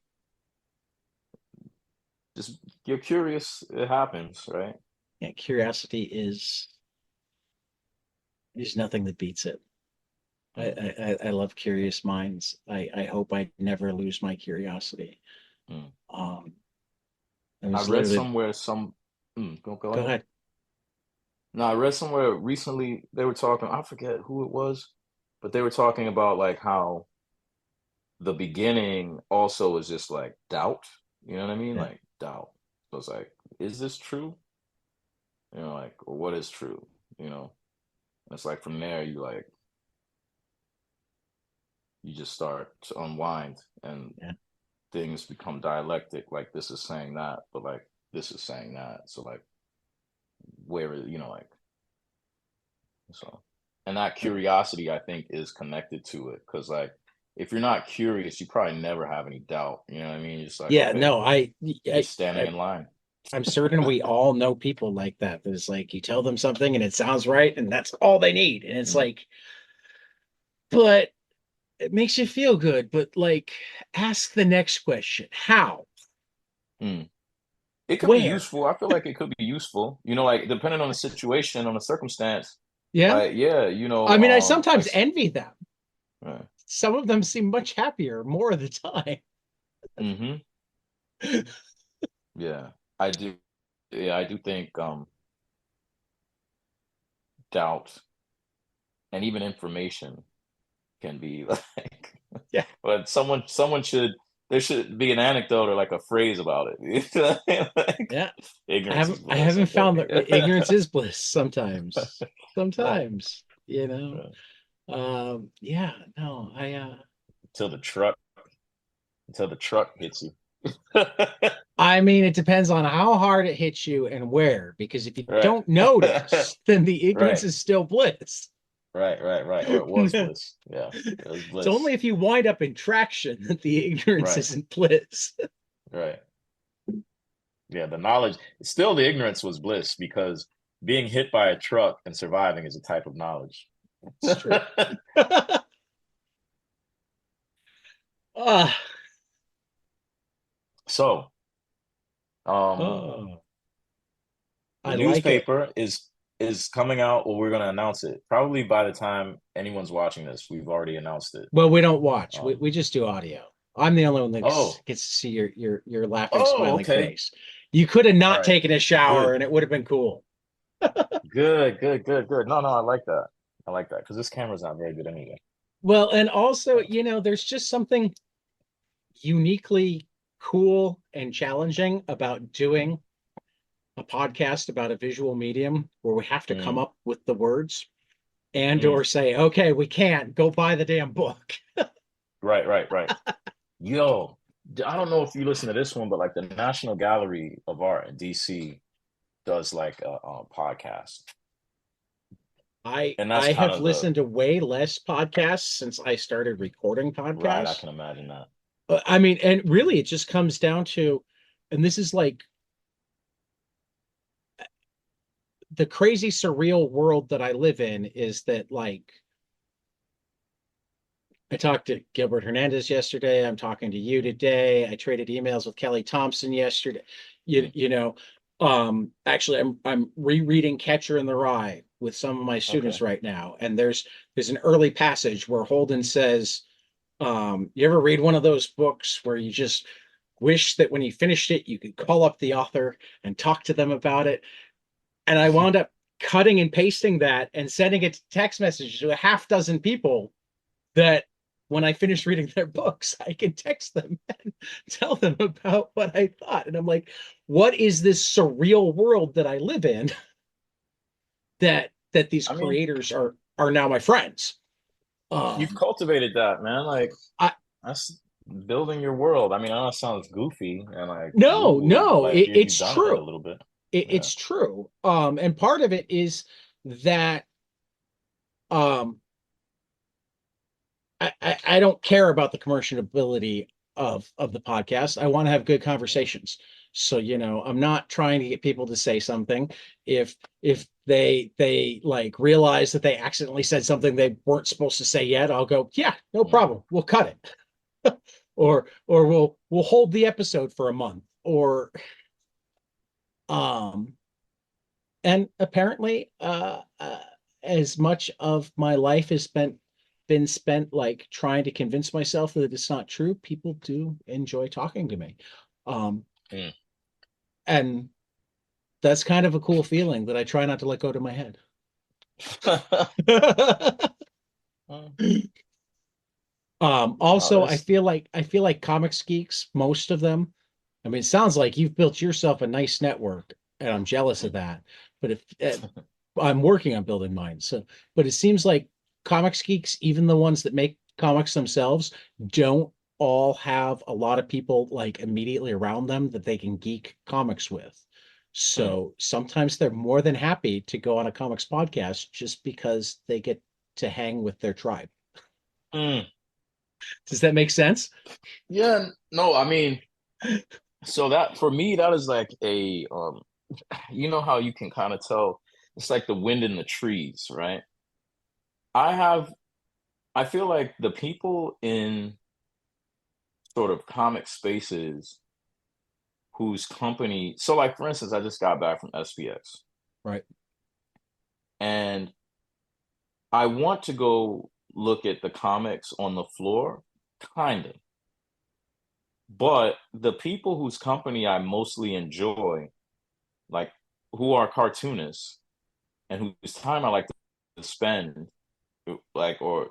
Speaker 2: Just you're curious, it happens, right?
Speaker 1: Yeah, curiosity is there's nothing that beats it.
Speaker 2: Mm,
Speaker 1: I love curious minds. I hope I never lose my curiosity.
Speaker 2: mm.
Speaker 1: Um, I
Speaker 2: I
Speaker 1: was
Speaker 2: read
Speaker 1: literally
Speaker 2: somewhere some. Go
Speaker 1: go
Speaker 2: ahead.
Speaker 1: ahead.
Speaker 2: No, I read somewhere recently they were talking. I forget who it was, but they were talking about like how the beginning also is just like doubt. You know what I mean?
Speaker 1: Yeah,
Speaker 2: Like doubt. So it's like, is this true? Like, or what is true? You know, it's like from there you just start to unwind and
Speaker 1: yeah,
Speaker 2: things become dialectic. Like this is saying that, but like this is saying that. So like where like so, and that curiosity I think is connected to it because like if you're not curious, you probably never have any doubt. You know what I mean? You're just like,
Speaker 1: yeah.
Speaker 2: okay,
Speaker 1: No,
Speaker 2: you're just standing in line.
Speaker 1: I'm certain we all know people like that. There's like you tell them something and it sounds right, and that's all they need. And it's
Speaker 2: Mm,
Speaker 1: like, but it makes you feel good. But like, ask the next question: How?
Speaker 2: mm. It could be
Speaker 1: Where?
Speaker 2: useful. I feel like it could be useful. Like depending on the situation, on the circumstance.
Speaker 1: Yeah.
Speaker 2: Like yeah,
Speaker 1: I mean, I
Speaker 2: like
Speaker 1: sometimes envy them.
Speaker 2: uh,
Speaker 1: Some of them seem much happier more of the time.
Speaker 2: mm-hmm. Yeah, I do. Yeah, I do think doubt and even information can be like,
Speaker 1: Yeah.
Speaker 2: but someone should there should be an anecdote or like a phrase about it. Like,
Speaker 1: Yeah.
Speaker 2: ignorance is
Speaker 1: I
Speaker 2: bliss.
Speaker 1: haven't
Speaker 2: I'm
Speaker 1: found
Speaker 2: joking.
Speaker 1: that ignorance is bliss sometimes.
Speaker 2: Right.
Speaker 1: Sometimes,
Speaker 2: Right.
Speaker 1: yeah, no,
Speaker 2: Until the truck until the truck hits you.
Speaker 1: I mean it depends on how hard it hits you and where, because if you
Speaker 2: Right.
Speaker 1: don't notice, then the ignorance
Speaker 2: Right.
Speaker 1: is still bliss.
Speaker 2: Right. Or it was bliss. Yeah. It was
Speaker 1: It's only
Speaker 2: bliss.
Speaker 1: if you wind up in traction that the ignorance
Speaker 2: Right.
Speaker 1: isn't bliss.
Speaker 2: Right. Yeah. The knowledge, still the ignorance was bliss because being hit by a truck and surviving is a type of knowledge.
Speaker 1: It's true. Ah,
Speaker 2: So, um,
Speaker 1: oh,
Speaker 2: the
Speaker 1: I like it.
Speaker 2: newspaper is coming out, or we're going to announce it. Probably by the time anyone's watching this, we've already announced it.
Speaker 1: Well, we don't watch.
Speaker 2: Um,
Speaker 1: We just do audio. I'm the only one that
Speaker 2: oh,
Speaker 1: gets to see your laughing,
Speaker 2: oh,
Speaker 1: smiling
Speaker 2: okay.
Speaker 1: face. You could have
Speaker 2: All
Speaker 1: not
Speaker 2: right.
Speaker 1: taken a shower
Speaker 2: Good.
Speaker 1: and it would have been cool.
Speaker 2: Good. No, I like that. I like that because this camera's not very good anyway.
Speaker 1: Well, and also, there's just something uniquely cool and challenging about doing a podcast about a visual medium where we have to come
Speaker 2: Mm,
Speaker 1: up with the words and
Speaker 2: mm.
Speaker 1: or say, okay, we can't go buy the damn book.
Speaker 2: Right. Yo, I don't know if you listen to this one, but like the National Gallery of Art in DC does like a podcast. And that's
Speaker 1: I
Speaker 2: kind
Speaker 1: have
Speaker 2: of the
Speaker 1: listened to way less podcasts since I started recording
Speaker 2: right. I
Speaker 1: podcasts.
Speaker 2: can imagine that.
Speaker 1: I mean, and really, it just comes down to, and this is like the crazy surreal world that I live in is that like I talked to Gilbert Hernandez yesterday. I'm talking to you today. I traded emails with Kelly Thompson yesterday.
Speaker 2: Mm,
Speaker 1: Actually I'm rereading Catcher in the Rye with some of my students
Speaker 2: okay.
Speaker 1: right now. And there's an early passage where Holden says, you ever read one of those books where you just wish that when you finished it, you could call up the author and talk to them about it? And I wound up cutting and pasting that and sending it to text messages to a half dozen people that when I finish reading their books, I can text them and tell them about what I thought. And I'm like, what is this surreal world that I live in that these
Speaker 2: I mean,
Speaker 1: creators are now my friends?
Speaker 2: you've
Speaker 1: Um,
Speaker 2: cultivated that, man. Like
Speaker 1: I
Speaker 2: that's building your world. I mean, I know it sounds goofy and like
Speaker 1: no,
Speaker 2: woo-woo, but
Speaker 1: no,
Speaker 2: like you've
Speaker 1: it's
Speaker 2: done it a
Speaker 1: true.
Speaker 2: little bit. Yeah.
Speaker 1: It's true. And part of it is that um I don't care about the commercialability of the podcast. I want to have good conversations. So, I'm not trying to get people to say something. If they like realize that they accidentally said something they weren't supposed to say yet, I'll go, yeah, no
Speaker 2: Mm,
Speaker 1: problem. We'll cut it. Or we'll hold the episode for a month. Or um and apparently as much of my life has been spent like trying to convince myself that it's not true, people do enjoy talking to me. um
Speaker 2: mm.
Speaker 1: and that's kind of a cool feeling that I try not to let go to my head.
Speaker 2: Mm, no,
Speaker 1: Also,
Speaker 2: this.
Speaker 1: I feel like comics geeks, most of them, I mean, it sounds like you've built yourself a nice network, and I'm jealous of
Speaker 2: Mm,
Speaker 1: that. But if I'm working on building mine, but it seems like comics geeks, even the ones that make comics themselves, don't all have a lot of people like immediately around them that they can geek comics with.
Speaker 2: mm,
Speaker 1: So sometimes they're more than happy to go on a comics podcast just because they get to hang with their tribe.
Speaker 2: mm.
Speaker 1: Does that make sense?
Speaker 2: Yeah, no, I mean, so that for me, that is like a you know how you can kind of tell it's like the wind in the trees, right? I have I feel like the people in sort of comic spaces whose company so like for instance, I just got back from SPX
Speaker 1: Right.
Speaker 2: and I want to go look at the comics on the floor, kind of. But the people whose company I mostly enjoy, like who are cartoonists and whose time I like to spend, like or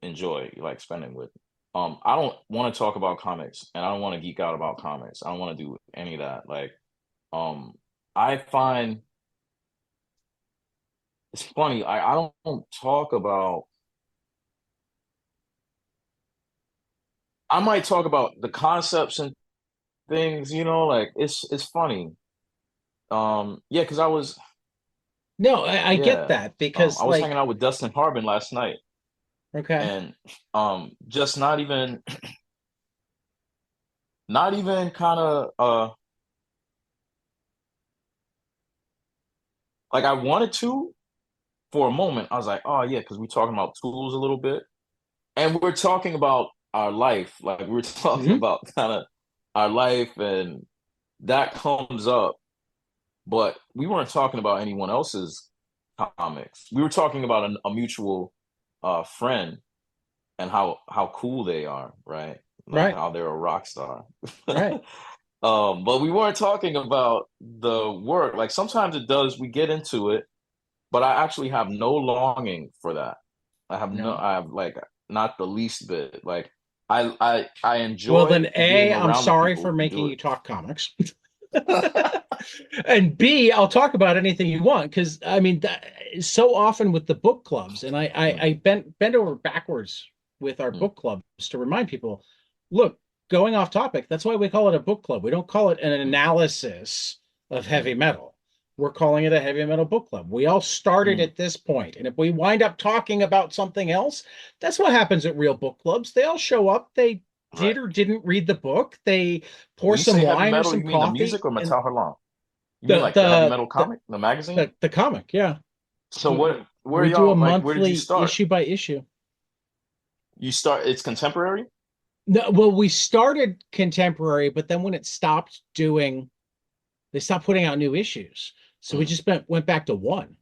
Speaker 2: enjoy, like spending with. I don't want to talk about comics, and I don't want to geek out about comics. I don't want to do any of that. Like, um, I find it's funny. I don't talk about. I might talk about the concepts and things. Like it's funny. Yeah, because
Speaker 1: No, I get
Speaker 2: yeah,
Speaker 1: that because
Speaker 2: I was hanging
Speaker 1: like,
Speaker 2: out with Dustin Harbin last night,
Speaker 1: okay.
Speaker 2: and just not even kind of like I wanted to for a moment. I was like, oh yeah, because we're talking about tools a little bit, and we're talking about our life. Like we're talking
Speaker 1: Hmm.
Speaker 2: about kind of our life, and that comes up. But we weren't talking about anyone else's comics. We were talking about a mutual friend and how cool they are, right? Like
Speaker 1: Right.
Speaker 2: how they're a rock star.
Speaker 1: Right.
Speaker 2: But we weren't talking about the work. Like sometimes it does, we get into it, but I actually have no longing for that.
Speaker 1: No.
Speaker 2: I have like not the least bit. Like I
Speaker 1: Well, then
Speaker 2: enjoy
Speaker 1: A,
Speaker 2: being
Speaker 1: I'm
Speaker 2: around the
Speaker 1: sorry
Speaker 2: people
Speaker 1: for
Speaker 2: who
Speaker 1: making
Speaker 2: do
Speaker 1: you talk comics.
Speaker 2: it.
Speaker 1: And B, I'll talk about anything you want because I mean that so often with the book clubs, and
Speaker 2: Mm,
Speaker 1: I bent over backwards with our
Speaker 2: mm,
Speaker 1: book clubs to remind people, look, going off topic, that's why we call it a book club. We don't call it an
Speaker 2: mm,
Speaker 1: analysis of
Speaker 2: mm,
Speaker 1: heavy metal. we're calling it a heavy metal book club. We all started
Speaker 2: Mm,
Speaker 1: at this point, and if we wind up talking about something else, that's what happens at real book clubs. They all show up. They did
Speaker 2: right.
Speaker 1: or didn't read the book. They pour
Speaker 2: When you
Speaker 1: some
Speaker 2: say heavy
Speaker 1: wine or
Speaker 2: metal,
Speaker 1: some
Speaker 2: you mean the
Speaker 1: coffee,
Speaker 2: music or
Speaker 1: and
Speaker 2: Metal Harlan? You mean
Speaker 1: the
Speaker 2: like the heavy
Speaker 1: the
Speaker 2: metal
Speaker 1: the
Speaker 2: comic, the magazine?
Speaker 1: the comic. Yeah,
Speaker 2: So
Speaker 1: we
Speaker 2: where
Speaker 1: we do a
Speaker 2: y'all, like, where did you
Speaker 1: monthly
Speaker 2: start?
Speaker 1: issue by issue.
Speaker 2: You start, it's contemporary?
Speaker 1: No, well, we started contemporary, but then when it stopped doing, they stopped putting out new issues. So we
Speaker 2: Mm,
Speaker 1: just went back to one.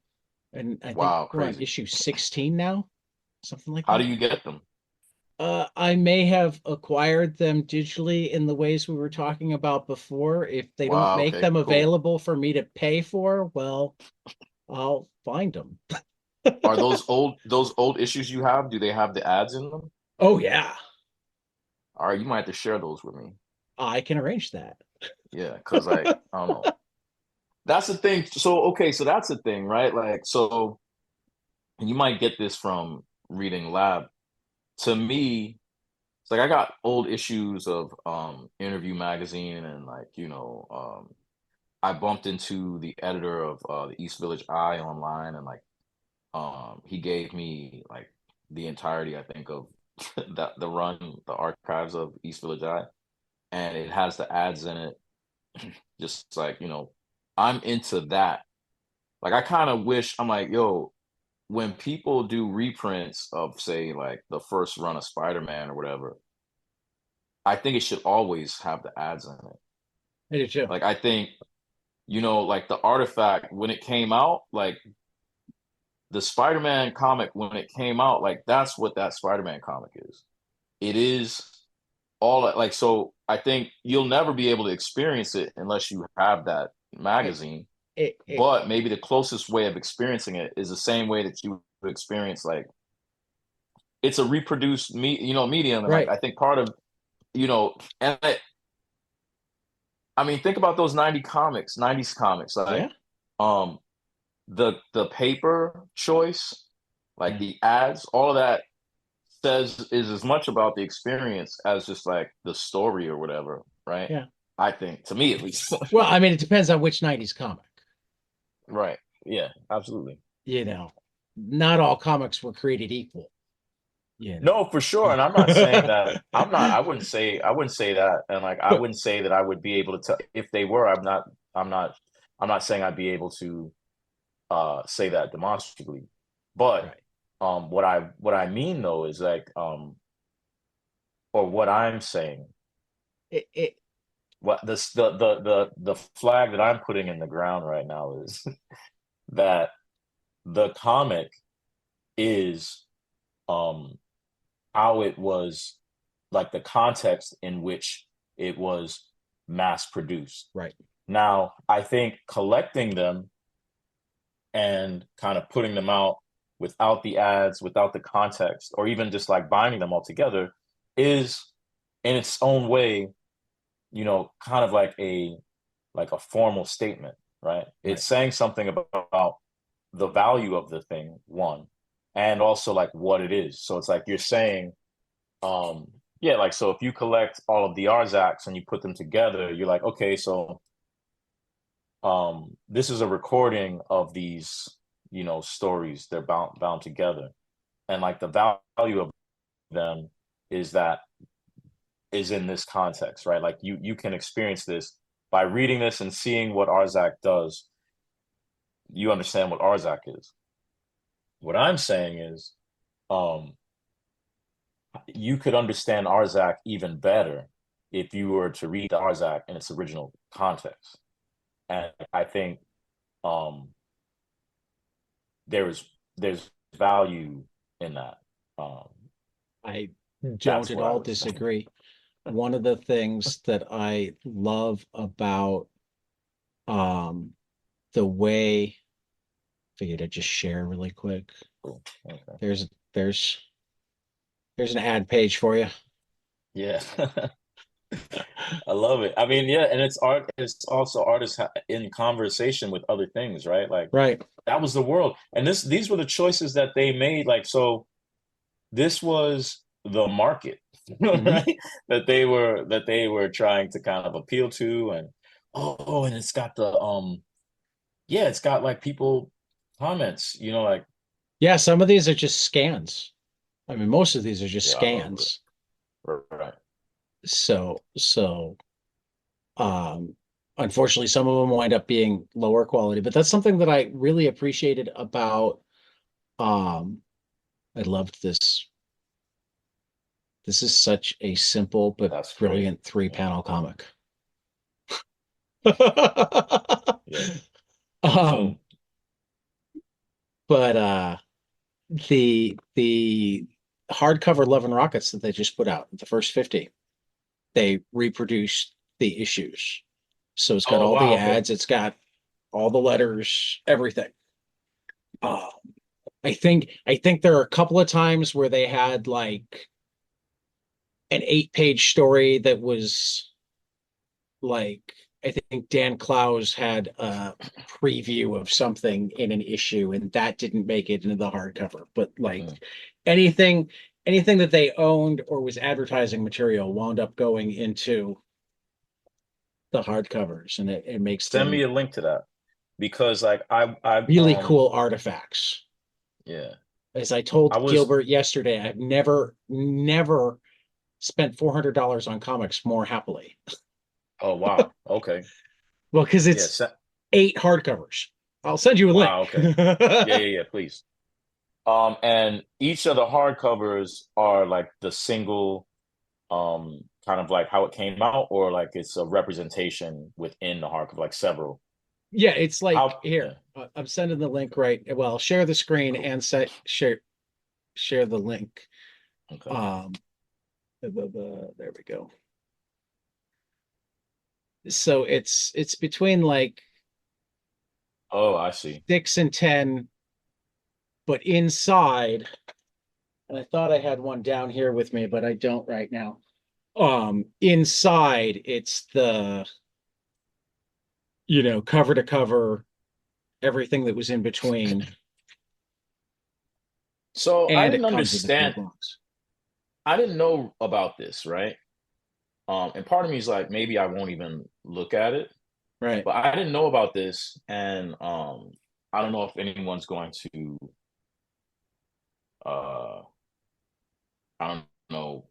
Speaker 1: And I think
Speaker 2: wow,
Speaker 1: we're on
Speaker 2: crazy.
Speaker 1: issue 16 now, something like
Speaker 2: How do
Speaker 1: that.
Speaker 2: you get them?
Speaker 1: I may have acquired them digitally in the ways we were talking about before. If they don't
Speaker 2: Wow,
Speaker 1: make
Speaker 2: okay,
Speaker 1: them
Speaker 2: cool.
Speaker 1: available for me to pay for, well, I'll find them.
Speaker 2: Are those old issues you have, do they have the ads in them?
Speaker 1: Oh, yeah,
Speaker 2: All right, you might have to share those with me.
Speaker 1: I can arrange that.
Speaker 2: Yeah, because I don't know. That's the thing. So okay, so that's the thing, right? Like, so you might get this from reading Lab. To me, it's like I got old issues of Interview magazine, and like, I bumped into the editor of the East Village Eye online, and like he gave me like the entirety, I think, of the run, the archives of East Village Eye, and it has the ads in it. Just like, I'm into that. Like, I kind of wish, I'm like, yo, when people do reprints of, say, like the first run of Spider-Man or whatever, I think it should always have the ads in it.
Speaker 1: I do too.
Speaker 2: Like, I think, like the Artifact, when it came out, like the Spider-Man comic, when it came out, like that's what that Spider-Man comic is. It is all like, so I think you'll never be able to experience it unless you have that
Speaker 1: It,
Speaker 2: magazine.
Speaker 1: it
Speaker 2: But maybe the closest way of experiencing it is the same way that you would experience, like, it's a reproduced medium. And like,
Speaker 1: right.
Speaker 2: I think part of, and I mean, think about those 90s comics, like
Speaker 1: Yeah.
Speaker 2: um the paper choice, like
Speaker 1: Yeah.
Speaker 2: the ads, all of that says is as much about the experience as just like the story or whatever, right?
Speaker 1: Yeah.
Speaker 2: I think, to me at least.
Speaker 1: Well, I mean, it depends on which 90s comic.
Speaker 2: Right. Yeah, absolutely.
Speaker 1: You know, not all comics were created equal, you
Speaker 2: No, for sure. And I'm not saying
Speaker 1: know.
Speaker 2: that I wouldn't say that. And like, I wouldn't say that I would be able to tell if they were. I'm not I'm not saying I'd be able to say that demonstrably. But
Speaker 1: Right.
Speaker 2: what I mean though is like, or what I'm saying,
Speaker 1: It
Speaker 2: what this the flag that I'm putting in the ground right now is that the comic is um how it was, like the context in which it was mass produced.
Speaker 1: right.
Speaker 2: Now, I think collecting them and kind of putting them out without the ads, without the context, or even just like binding them all together is in its own way, kind of like a formal statement, right? It's
Speaker 1: Right.
Speaker 2: saying something about the value of the thing, one, and also like what it is. So it's like you're saying, yeah, like, so if you collect all of the Arzaks and you put them together, you're like, okay, so this is a recording of these, stories. They're bound together. And like the value of them is that is in this context, right? Like you can experience this by reading this and seeing what Arzak does. You understand what Arzak is. What I'm saying is, um, you could understand Arzak even better if you were to read the Arzak in its original context. And I think um, there's value in that. Um,
Speaker 1: I don't
Speaker 2: that's
Speaker 1: at
Speaker 2: what I
Speaker 1: all
Speaker 2: would say.
Speaker 1: disagree. One of the things that I love about um the way, figured I'd just share really quick.
Speaker 2: Cool. Okay.
Speaker 1: There's there's there's an ad page for you.
Speaker 2: Yeah. I love it. I mean, yeah, and it's art. It's also artists in conversation with other things, right? Like
Speaker 1: Right.
Speaker 2: that was the world, and these were the choices that they made. Like, so this was the market,
Speaker 1: Hmm.
Speaker 2: right? That they were trying to kind of appeal to, and and it's got yeah, it's got like people comments, like
Speaker 1: Yeah, some of these are just scans. I mean, most of these are just
Speaker 2: yeah, I love
Speaker 1: scans.
Speaker 2: it. Right.
Speaker 1: So um unfortunately some of them wind up being lower quality, but that's something that I really appreciated about um I loved this. This is such a simple but
Speaker 2: That's great.
Speaker 1: brilliant three
Speaker 2: Yeah.
Speaker 1: panel comic.
Speaker 2: Yeah.
Speaker 1: um but the hardcover Love and Rockets that they just put out, the first 50, they reproduced the issues. So it's got
Speaker 2: Oh
Speaker 1: all the
Speaker 2: wow, okay.
Speaker 1: ads, it's got all the letters, everything. Uh, I think there are a couple of times where they had like an 8-page story that was like, I think Dan Clowes had a preview of something in an issue and that didn't make it into the hardcover. But like
Speaker 2: Mm.
Speaker 1: anything anything that they owned or was advertising material wound up going into the hardcovers, and it makes
Speaker 2: Send me
Speaker 1: them
Speaker 2: a link to that because like I
Speaker 1: really cool artifacts.
Speaker 2: yeah.
Speaker 1: As I
Speaker 2: I
Speaker 1: told
Speaker 2: was
Speaker 1: Gilbert yesterday, I've never spent $400 on comics more happily.
Speaker 2: oh wow. Okay.
Speaker 1: Well, because
Speaker 2: Yeah,
Speaker 1: it's 8 hardcovers. I'll send you a link.
Speaker 2: wow, okay. Yeah, please. And each of the hardcovers are like the single kind of like how it came out, or like it's a representation within the hardcover, like several.
Speaker 1: Yeah, it's like
Speaker 2: How
Speaker 1: here.
Speaker 2: yeah,
Speaker 1: I'm sending the link right. Well, share the screen
Speaker 2: cool.
Speaker 1: and share the link.
Speaker 2: Okay.
Speaker 1: Um, there we go. So it's between like
Speaker 2: Oh, I see.
Speaker 1: 6 and 10, but inside, and I thought I had one down here with me, but I don't right now. Inside it's the, cover to cover, everything that was in between,
Speaker 2: So I
Speaker 1: and
Speaker 2: didn't
Speaker 1: it comes with a cool
Speaker 2: understand.
Speaker 1: box.
Speaker 2: I didn't know about this, right? And part of me is like, maybe I won't even look at it,
Speaker 1: Right.
Speaker 2: but I didn't know about this, and I don't know if anyone's going to. Uh, I don't know.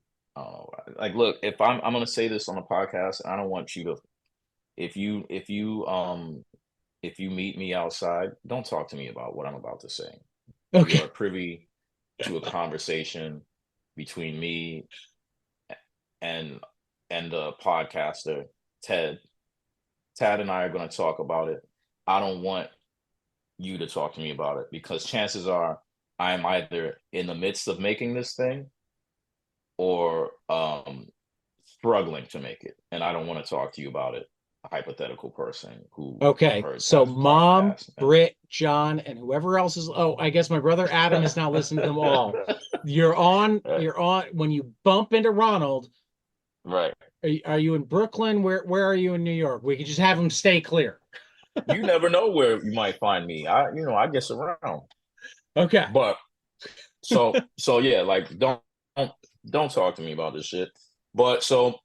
Speaker 2: Like, look, if I'm gonna say this on a podcast, and I don't want you to. If you meet me outside, don't talk to me about what I'm about to say. You
Speaker 1: Okay.
Speaker 2: are privy to a conversation between me and the podcaster Ted. Tad and I are going to talk about it. I don't want you to talk to me about it because chances are I'm either in the midst of making this thing or struggling to make it, and I don't want to talk to you about it. A hypothetical person who I've
Speaker 1: Okay.
Speaker 2: heard
Speaker 1: So
Speaker 2: Tad's
Speaker 1: Mom,
Speaker 2: podcast, and
Speaker 1: Britt, John, and whoever else is, oh, I guess my brother Adam is now listening to them all. You're on when you bump into Ronald.
Speaker 2: right.
Speaker 1: Are you in Brooklyn? Where are you in New York? We could just have him stay clear.
Speaker 2: You never know where you might find me. I guess around.
Speaker 1: Okay.
Speaker 2: But so yeah, like don't don't talk to me about this shit. But so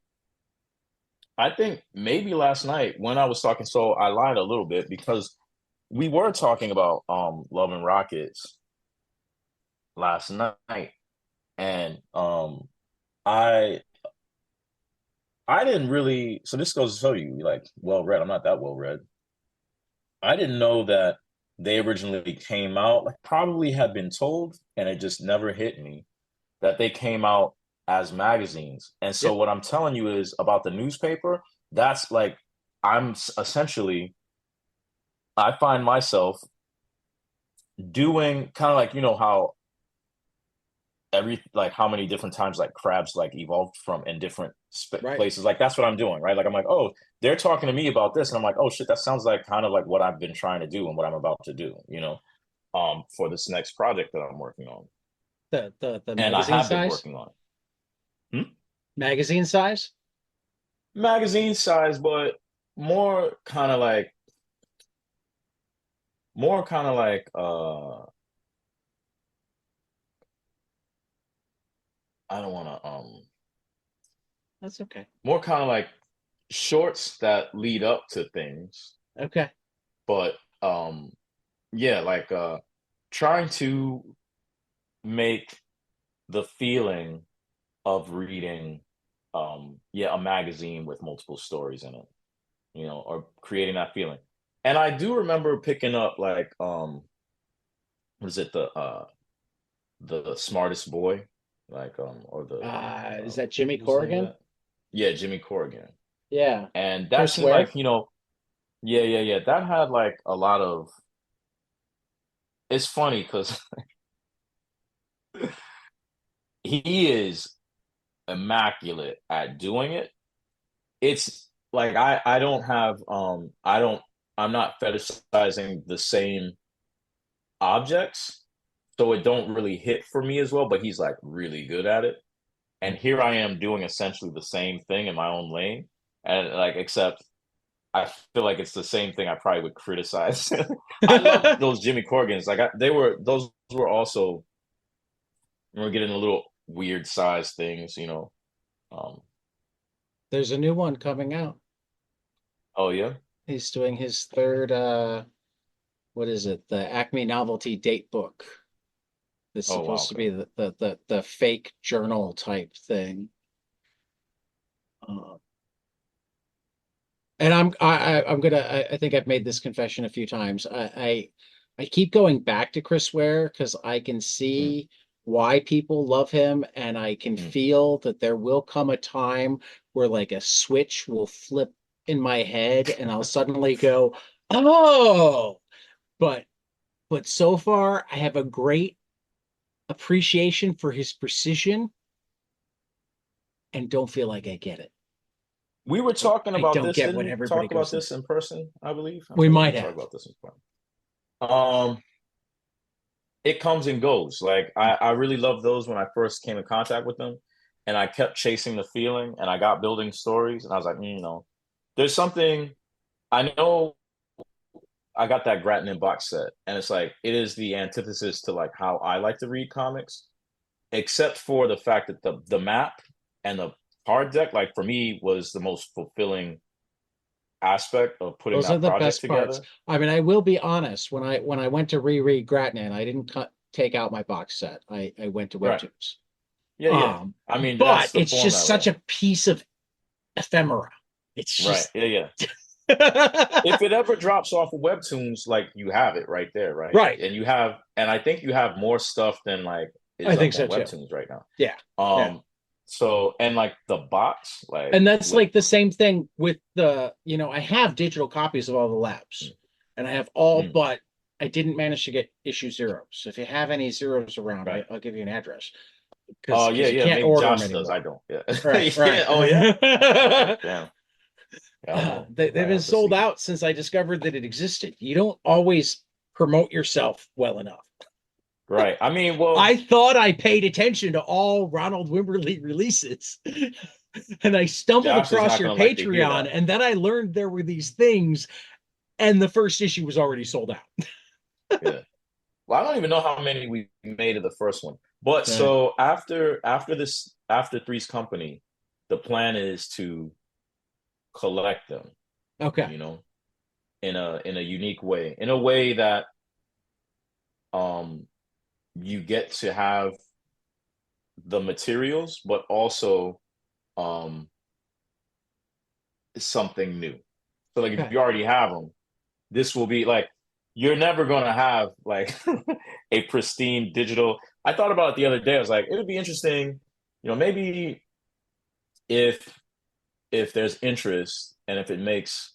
Speaker 2: I think maybe last night when I was talking, so I lied a little bit because we were talking about Love and Rockets last night, and I I didn't really. So this goes to show you, like, well read. I'm not that well read. I didn't know that they originally came out. Like, probably had been told, and it just never hit me that they came out as magazines. And so
Speaker 1: Yep.
Speaker 2: what I'm telling you is about the newspaper. That's like essentially I find myself doing kind of like how every like how many different times like crabs like evolved from in different
Speaker 1: Right.
Speaker 2: places. Like that's what I'm doing, right? Like I'm like, oh, they're talking to me about this, and I'm like, oh shit, that sounds like kind of like what I've been trying to do and what I'm about to do, for this next project that I'm working on,
Speaker 1: The
Speaker 2: and I
Speaker 1: magazine
Speaker 2: have been
Speaker 1: size?
Speaker 2: working on it.
Speaker 1: Magazine size?
Speaker 2: Magazine size, but more kind of like more kind of like I don't want to
Speaker 1: That's okay.
Speaker 2: more kind of like shorts that lead up to things,
Speaker 1: Okay.
Speaker 2: but um yeah, like trying to make the feeling of reading yeah, a magazine with multiple stories in it, or creating that feeling. And I do remember picking up like what is it, the smartest boy, like or the
Speaker 1: Is that Jimmy
Speaker 2: what's the name of
Speaker 1: Corrigan?
Speaker 2: that? Yeah, Jimmy Corrigan.
Speaker 1: Yeah.
Speaker 2: And that
Speaker 1: Chris
Speaker 2: seemed
Speaker 1: Ware?
Speaker 2: like, yeah, yeah, yeah. That had like a lot of, it's funny because he is immaculate at doing it. It's like I don't have I'm not fetishizing the same objects, so it don't really hit for me as well, but he's like really good at it. And here I am doing essentially the same thing in my own lane. And like except I feel like it's the same thing I probably would criticize. I love those Jimmy Corgans. Like those were also, we're getting a little weird size things, Um,
Speaker 1: There's a new one coming out.
Speaker 2: oh yeah.
Speaker 1: He's doing his third what is it? The Acme Novelty Date Book. That's
Speaker 2: Oh wow,
Speaker 1: supposed to
Speaker 2: okay.
Speaker 1: be the fake journal type thing. Uh, and I'm gonna I think I've made this confession a few times. I keep going back to Chris Ware because I can
Speaker 2: Mm,
Speaker 1: see why people love him, and I can
Speaker 2: mm.
Speaker 1: feel that there will come a time where like a switch will flip in my head, and I'll suddenly go, "Oh!" But so far, I have a great appreciation for his precision, and don't feel like I get it.
Speaker 2: We were talking
Speaker 1: I
Speaker 2: about
Speaker 1: don't
Speaker 2: this.
Speaker 1: get
Speaker 2: Didn't
Speaker 1: what
Speaker 2: we
Speaker 1: everybody
Speaker 2: talk about
Speaker 1: goes
Speaker 2: this
Speaker 1: into.
Speaker 2: in person? I believe. I
Speaker 1: We
Speaker 2: feel like we
Speaker 1: might
Speaker 2: talked
Speaker 1: have.
Speaker 2: about this in person. It comes and goes. Like I really loved those when I first came in contact with them, and I kept chasing the feeling, and I got building stories, and I was like, there's something. I know I got that Grattan box set, and it's like it is the antithesis to like how I like to read comics, except for the fact that the map and the card deck, like for me, was the most fulfilling aspect of putting
Speaker 1: Those are
Speaker 2: that
Speaker 1: the
Speaker 2: project
Speaker 1: best parts.
Speaker 2: together.
Speaker 1: I mean, I will be honest. When I went to reread Gratnan, I didn't take out my box set. I went to
Speaker 2: Right.
Speaker 1: Webtoons.
Speaker 2: Yeah, yeah.
Speaker 1: Um,
Speaker 2: I mean,
Speaker 1: but
Speaker 2: that's the
Speaker 1: it's just
Speaker 2: format,
Speaker 1: such
Speaker 2: right?
Speaker 1: a piece of ephemera. It's
Speaker 2: Right.
Speaker 1: just
Speaker 2: Yeah, yeah. If it ever drops off of Webtoons, like you have it right there, right?
Speaker 1: right.
Speaker 2: And I think you have more stuff than like
Speaker 1: I
Speaker 2: is
Speaker 1: think
Speaker 2: up
Speaker 1: so
Speaker 2: on
Speaker 1: too.
Speaker 2: Webtoons right now.
Speaker 1: Yeah. Yeah.
Speaker 2: So and like the box, like
Speaker 1: And that's
Speaker 2: with
Speaker 1: like the same thing with I have digital copies of all the labs,
Speaker 2: mm,
Speaker 1: and I have all,
Speaker 2: mm,
Speaker 1: but I didn't manage to get issue zeros. So if you have any zeros around,
Speaker 2: right.
Speaker 1: I'll give you an address
Speaker 2: Oh yeah,
Speaker 1: because you
Speaker 2: yeah.
Speaker 1: can't
Speaker 2: Maybe
Speaker 1: order them
Speaker 2: Josh does. I
Speaker 1: anymore.
Speaker 2: don't. Yeah.
Speaker 1: Right,
Speaker 2: Yeah. Oh yeah.
Speaker 1: right.
Speaker 2: Damn. Yeah, I don't know.
Speaker 1: They've
Speaker 2: I
Speaker 1: been
Speaker 2: have to
Speaker 1: sold
Speaker 2: see.
Speaker 1: out since I discovered that it existed. You don't always promote yourself well enough.
Speaker 2: Right. I mean, well,
Speaker 1: I thought I paid attention to all Ronald Wimberly releases. And I stumbled
Speaker 2: Josh is
Speaker 1: across
Speaker 2: not
Speaker 1: your
Speaker 2: gonna like to hear
Speaker 1: Patreon,
Speaker 2: that.
Speaker 1: and then I learned there were these things, and the first issue was already sold out.
Speaker 2: Yeah. Well, I don't even know how many we made of the first one. But
Speaker 1: Right.
Speaker 2: so after Three's Company, the plan is to collect them,
Speaker 1: Okay.
Speaker 2: you know, in a unique way, in a way that um you get to have the materials, but also um something new. So like if
Speaker 1: Okay.
Speaker 2: you already have them, this will be like you're never gonna have like a pristine digital. I thought about it the other day. I was like, it would be interesting, maybe if there's interest and if it makes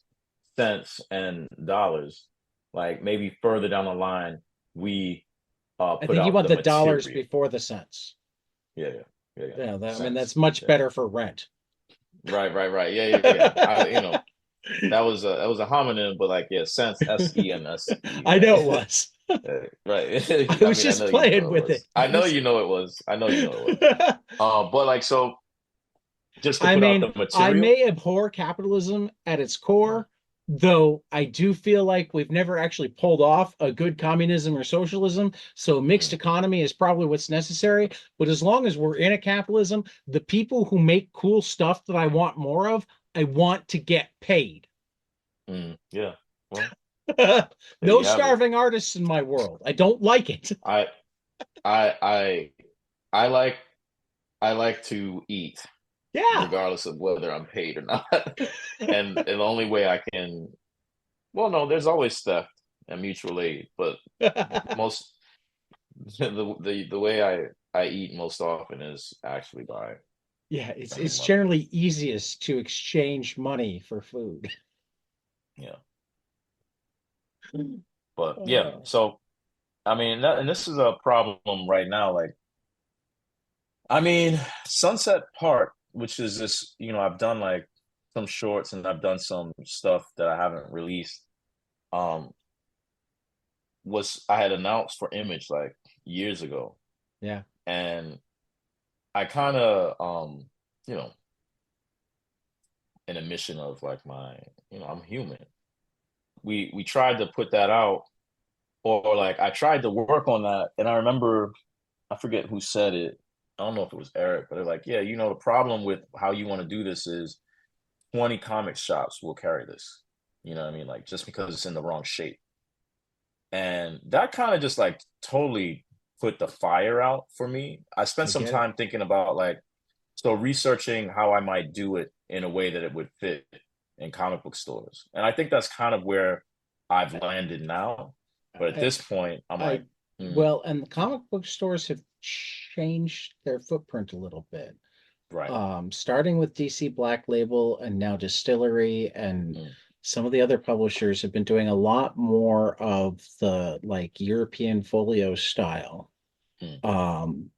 Speaker 2: sense and dollars, like maybe further down the line, we
Speaker 1: I
Speaker 2: put
Speaker 1: think you
Speaker 2: out
Speaker 1: want
Speaker 2: the
Speaker 1: the dollars
Speaker 2: material.
Speaker 1: before the cents.
Speaker 2: Yeah, yeah, yeah, yeah.
Speaker 1: Yeah, I mean
Speaker 2: Sense.
Speaker 1: that's much
Speaker 2: Yeah.
Speaker 1: better for rent.
Speaker 2: Right, right, right. Yeah, yeah, yeah. That was a homonym, but like yeah, sense, SENSE,
Speaker 1: I know it
Speaker 2: right?
Speaker 1: was.
Speaker 2: Right.
Speaker 1: I
Speaker 2: I
Speaker 1: was
Speaker 2: mean, I
Speaker 1: just
Speaker 2: know you
Speaker 1: playing
Speaker 2: know it
Speaker 1: with
Speaker 2: was.
Speaker 1: it.
Speaker 2: I know you know it was. I know you know it was. But like so, just to
Speaker 1: I
Speaker 2: put out
Speaker 1: mean,
Speaker 2: the
Speaker 1: I
Speaker 2: material.
Speaker 1: may abhor capitalism at its
Speaker 2: Mm,
Speaker 1: core, though I do feel like we've never actually pulled off a good communism or socialism. So a mixed
Speaker 2: mm,
Speaker 1: economy is probably what's necessary. But as long as we're in a capitalism, the people who make cool stuff that I want more of, I want to get paid.
Speaker 2: yeah. Well. There
Speaker 1: No
Speaker 2: you have it.
Speaker 1: starving artists in my world. I don't like it.
Speaker 2: I I I I like I like to eat
Speaker 1: Yeah.
Speaker 2: regardless of whether I'm paid or not. And the only way I can, well, no, there's always theft and mutual aid, but most the way I eat most often is actually by
Speaker 1: Yeah, it's
Speaker 2: spending
Speaker 1: it's
Speaker 2: money.
Speaker 1: generally easiest to exchange money for food.
Speaker 2: Yeah. But yeah,
Speaker 1: Oh,
Speaker 2: so I mean, and this is a problem right now. Like, I mean, Sunset Park, which is this, I've done like some shorts and I've done some stuff that I haven't released. Um, was I had announced for Image like years ago,
Speaker 1: yeah.
Speaker 2: and I kind of, you know, in a mission of like I'm human. We tried to put that out, or like I tried to work on that, and I remember I forget who said it. I don't know if it was Eric, but they're like, yeah, the problem with how you want to do this is 20 comic shops will carry this. You know what I mean? Like just because it's in the wrong shape. And that kind of just like totally put the fire out for me. I spent
Speaker 1: I
Speaker 2: some
Speaker 1: get it.
Speaker 2: time thinking about like, so researching how I might do it in a way that it would fit in comic book stores. And I think that's kind of where I've landed now. But at
Speaker 1: I,
Speaker 2: this point, I'm
Speaker 1: I
Speaker 2: like, mm,
Speaker 1: well, and the comic book stores have changed their footprint a little bit.
Speaker 2: right.
Speaker 1: Starting with DC Black Label and now Distillery and
Speaker 2: Mm,
Speaker 1: some of the other publishers have been doing a lot more of the like European folio style.
Speaker 2: mm,
Speaker 1: Um,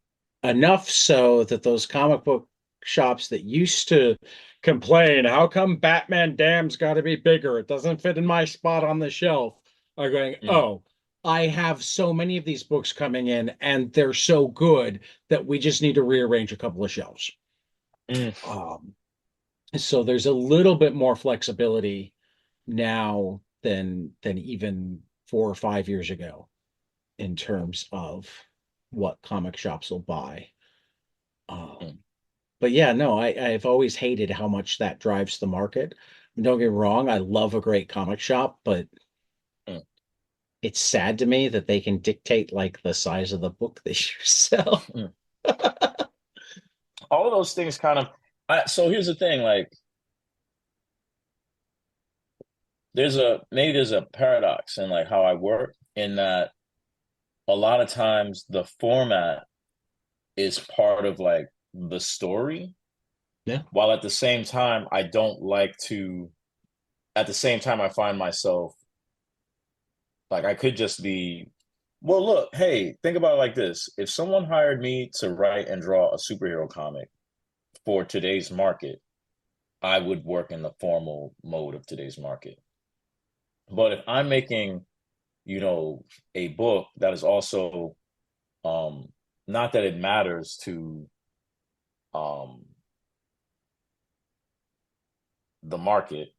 Speaker 1: Enough so that those comic book shops that used to complain, how come Batman Damn's got to be bigger? It doesn't fit in my spot on the shelf, are going,
Speaker 2: mm,
Speaker 1: oh, I have so many of these books coming in and they're so good that we just need to rearrange a couple of shelves.
Speaker 2: mm,
Speaker 1: Um, so there's a little bit more flexibility now than even 4 or 5 years ago in terms of what comic shops will buy.
Speaker 2: mm,
Speaker 1: Um, but yeah, no, I've always hated how much that drives the market. Don't get me wrong, I love a great comic shop, but
Speaker 2: mm,
Speaker 1: it's sad to me that they can dictate like the size of the book that you sell.
Speaker 2: mm. All of those things kind of, so here's the thing, like, there's a paradox in like how I work in that a lot of times the format is part of like the story,
Speaker 1: Yeah.
Speaker 2: while at the same time I don't like to, at the same time I find myself like I could just be, well, look, hey, think about it like this. If someone hired me to write and draw a superhero comic for today's market, I would work in the formal mode of today's market. But if I'm making, you know, a book that is also, um not that it matters to um the market,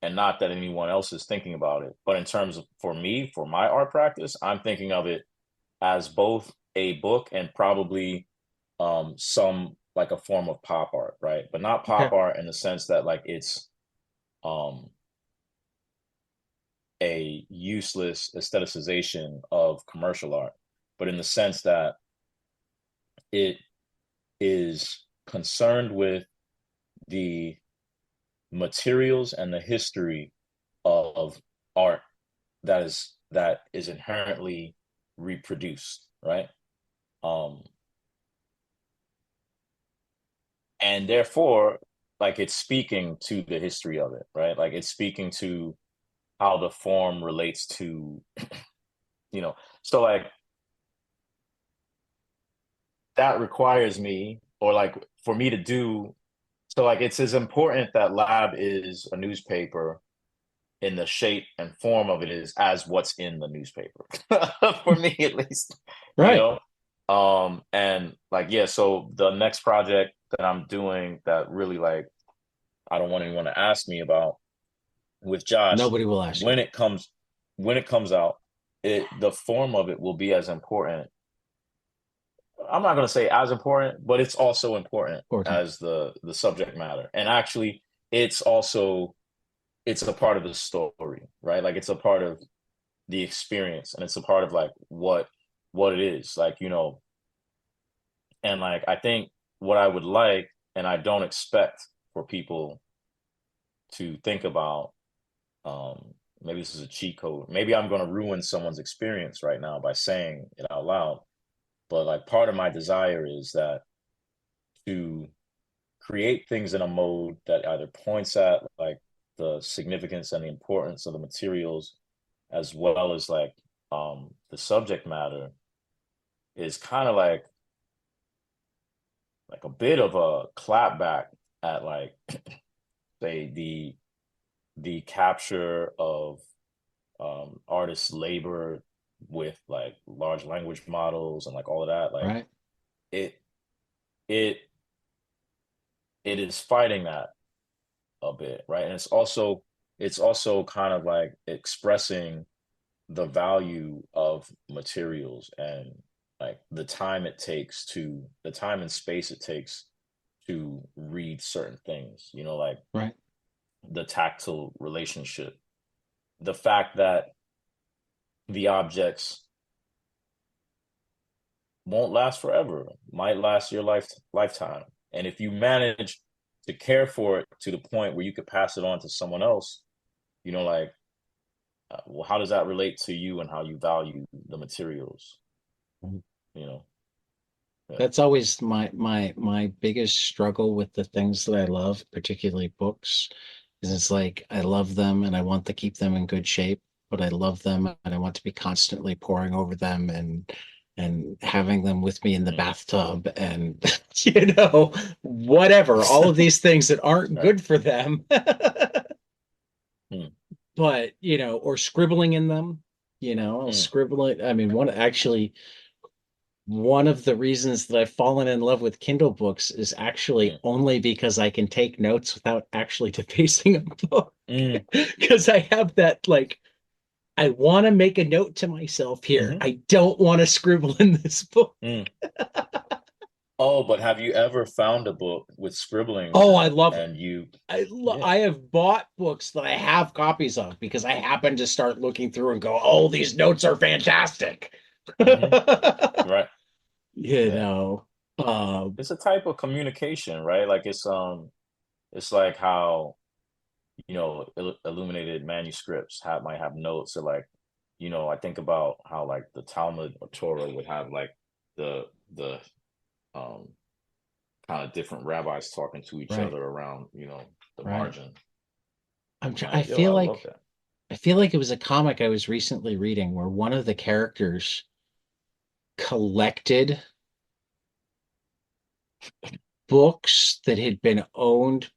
Speaker 2: and not that anyone else is thinking about it, but in terms of, for me, for my art practice, I'm thinking of it as both a book and probably some like a form of pop art, right? But not pop
Speaker 1: Okay.
Speaker 2: art in the sense that like it's um a useless aestheticization of commercial art, but in the sense that it is concerned with the materials and the history of art that is inherently reproduced, right? Um, and therefore, like it's speaking to the history of it, right? Like it's speaking to how the form relates to, you know, so like that requires me, or like for me to do, so like it's as important that Lab is a newspaper in the shape and form of it is as what's in the newspaper for me at least, you
Speaker 1: Right.
Speaker 2: know. And like, yeah, so the next project that I'm doing that really like I don't want anyone to ask me about with Josh,
Speaker 1: Nobody will ask you.
Speaker 2: when it comes when it comes out, it the form of it will be as important. I'm not going to say as important, but it's also important
Speaker 1: Important.
Speaker 2: as the subject matter. And actually, it's also it's a part of the story, right? Like it's a part of the experience, and it's a part of like what it is, like, and like I think what I would like, and I don't expect for people to think about, um, maybe this is a cheat code. Maybe I'm going to ruin someone's experience right now by saying it out loud. But like part of my desire is that to create things in a mode that either points at like the significance and the importance of the materials, as well as like the subject matter, is kind of like a bit of a clapback at like say the capture of artists' labor with like large language models and like all of that. Like
Speaker 1: Right.
Speaker 2: it it it is fighting that a bit, right? And it's also kind of like expressing the value of materials and like the time and space it takes to read certain things, like
Speaker 1: Right.
Speaker 2: the tactile relationship, the fact that the objects won't last forever, might last your lifetime. And if you manage to care for it to the point where you could pass it on to someone else, like, well, how does that relate to you and how you value the materials? You know, yeah.
Speaker 1: That's always my biggest struggle with the things that I love, particularly books, is it's like I love them and I want to keep them in good shape, but I love them and I want to be constantly poring over them and having them with me in the
Speaker 2: Mm.
Speaker 1: bathtub and whatever, all of these things that aren't
Speaker 2: Right.
Speaker 1: good for them.
Speaker 2: Mm.
Speaker 1: But, or scribbling in them, I'll
Speaker 2: Mm.
Speaker 1: scribble it. I mean, one of the reasons that I've fallen in love with Kindle books is actually
Speaker 2: Mm.
Speaker 1: only because I can take notes without actually defacing a book.
Speaker 2: Mm.
Speaker 1: Because I have that, like, I want to make a note to myself here.
Speaker 2: Hmm.
Speaker 1: I don't want to scribble in this book.
Speaker 2: Mm. Oh, but have you ever found a book with scribblings
Speaker 1: Oh,
Speaker 2: in
Speaker 1: I
Speaker 2: it
Speaker 1: love it.
Speaker 2: and you,
Speaker 1: I
Speaker 2: yeah.
Speaker 1: have bought books that I have copies of because I happen to start looking through and go, oh, these notes are fantastic.
Speaker 2: Hmm. Right.
Speaker 1: you
Speaker 2: Yeah.
Speaker 1: know, um,
Speaker 2: It's a type of communication, right? Like it's like how, illuminated manuscripts might have notes, or like, I think about how like the Talmud or Torah would have like the um kind of different rabbis talking to each
Speaker 1: right,
Speaker 2: other around, the
Speaker 1: right.
Speaker 2: margin.
Speaker 1: I'm
Speaker 2: I'm
Speaker 1: tr I
Speaker 2: like, yo, I
Speaker 1: feel
Speaker 2: love
Speaker 1: like
Speaker 2: that.
Speaker 1: I feel like it was a comic I was recently reading where one of the characters collected books that had been owned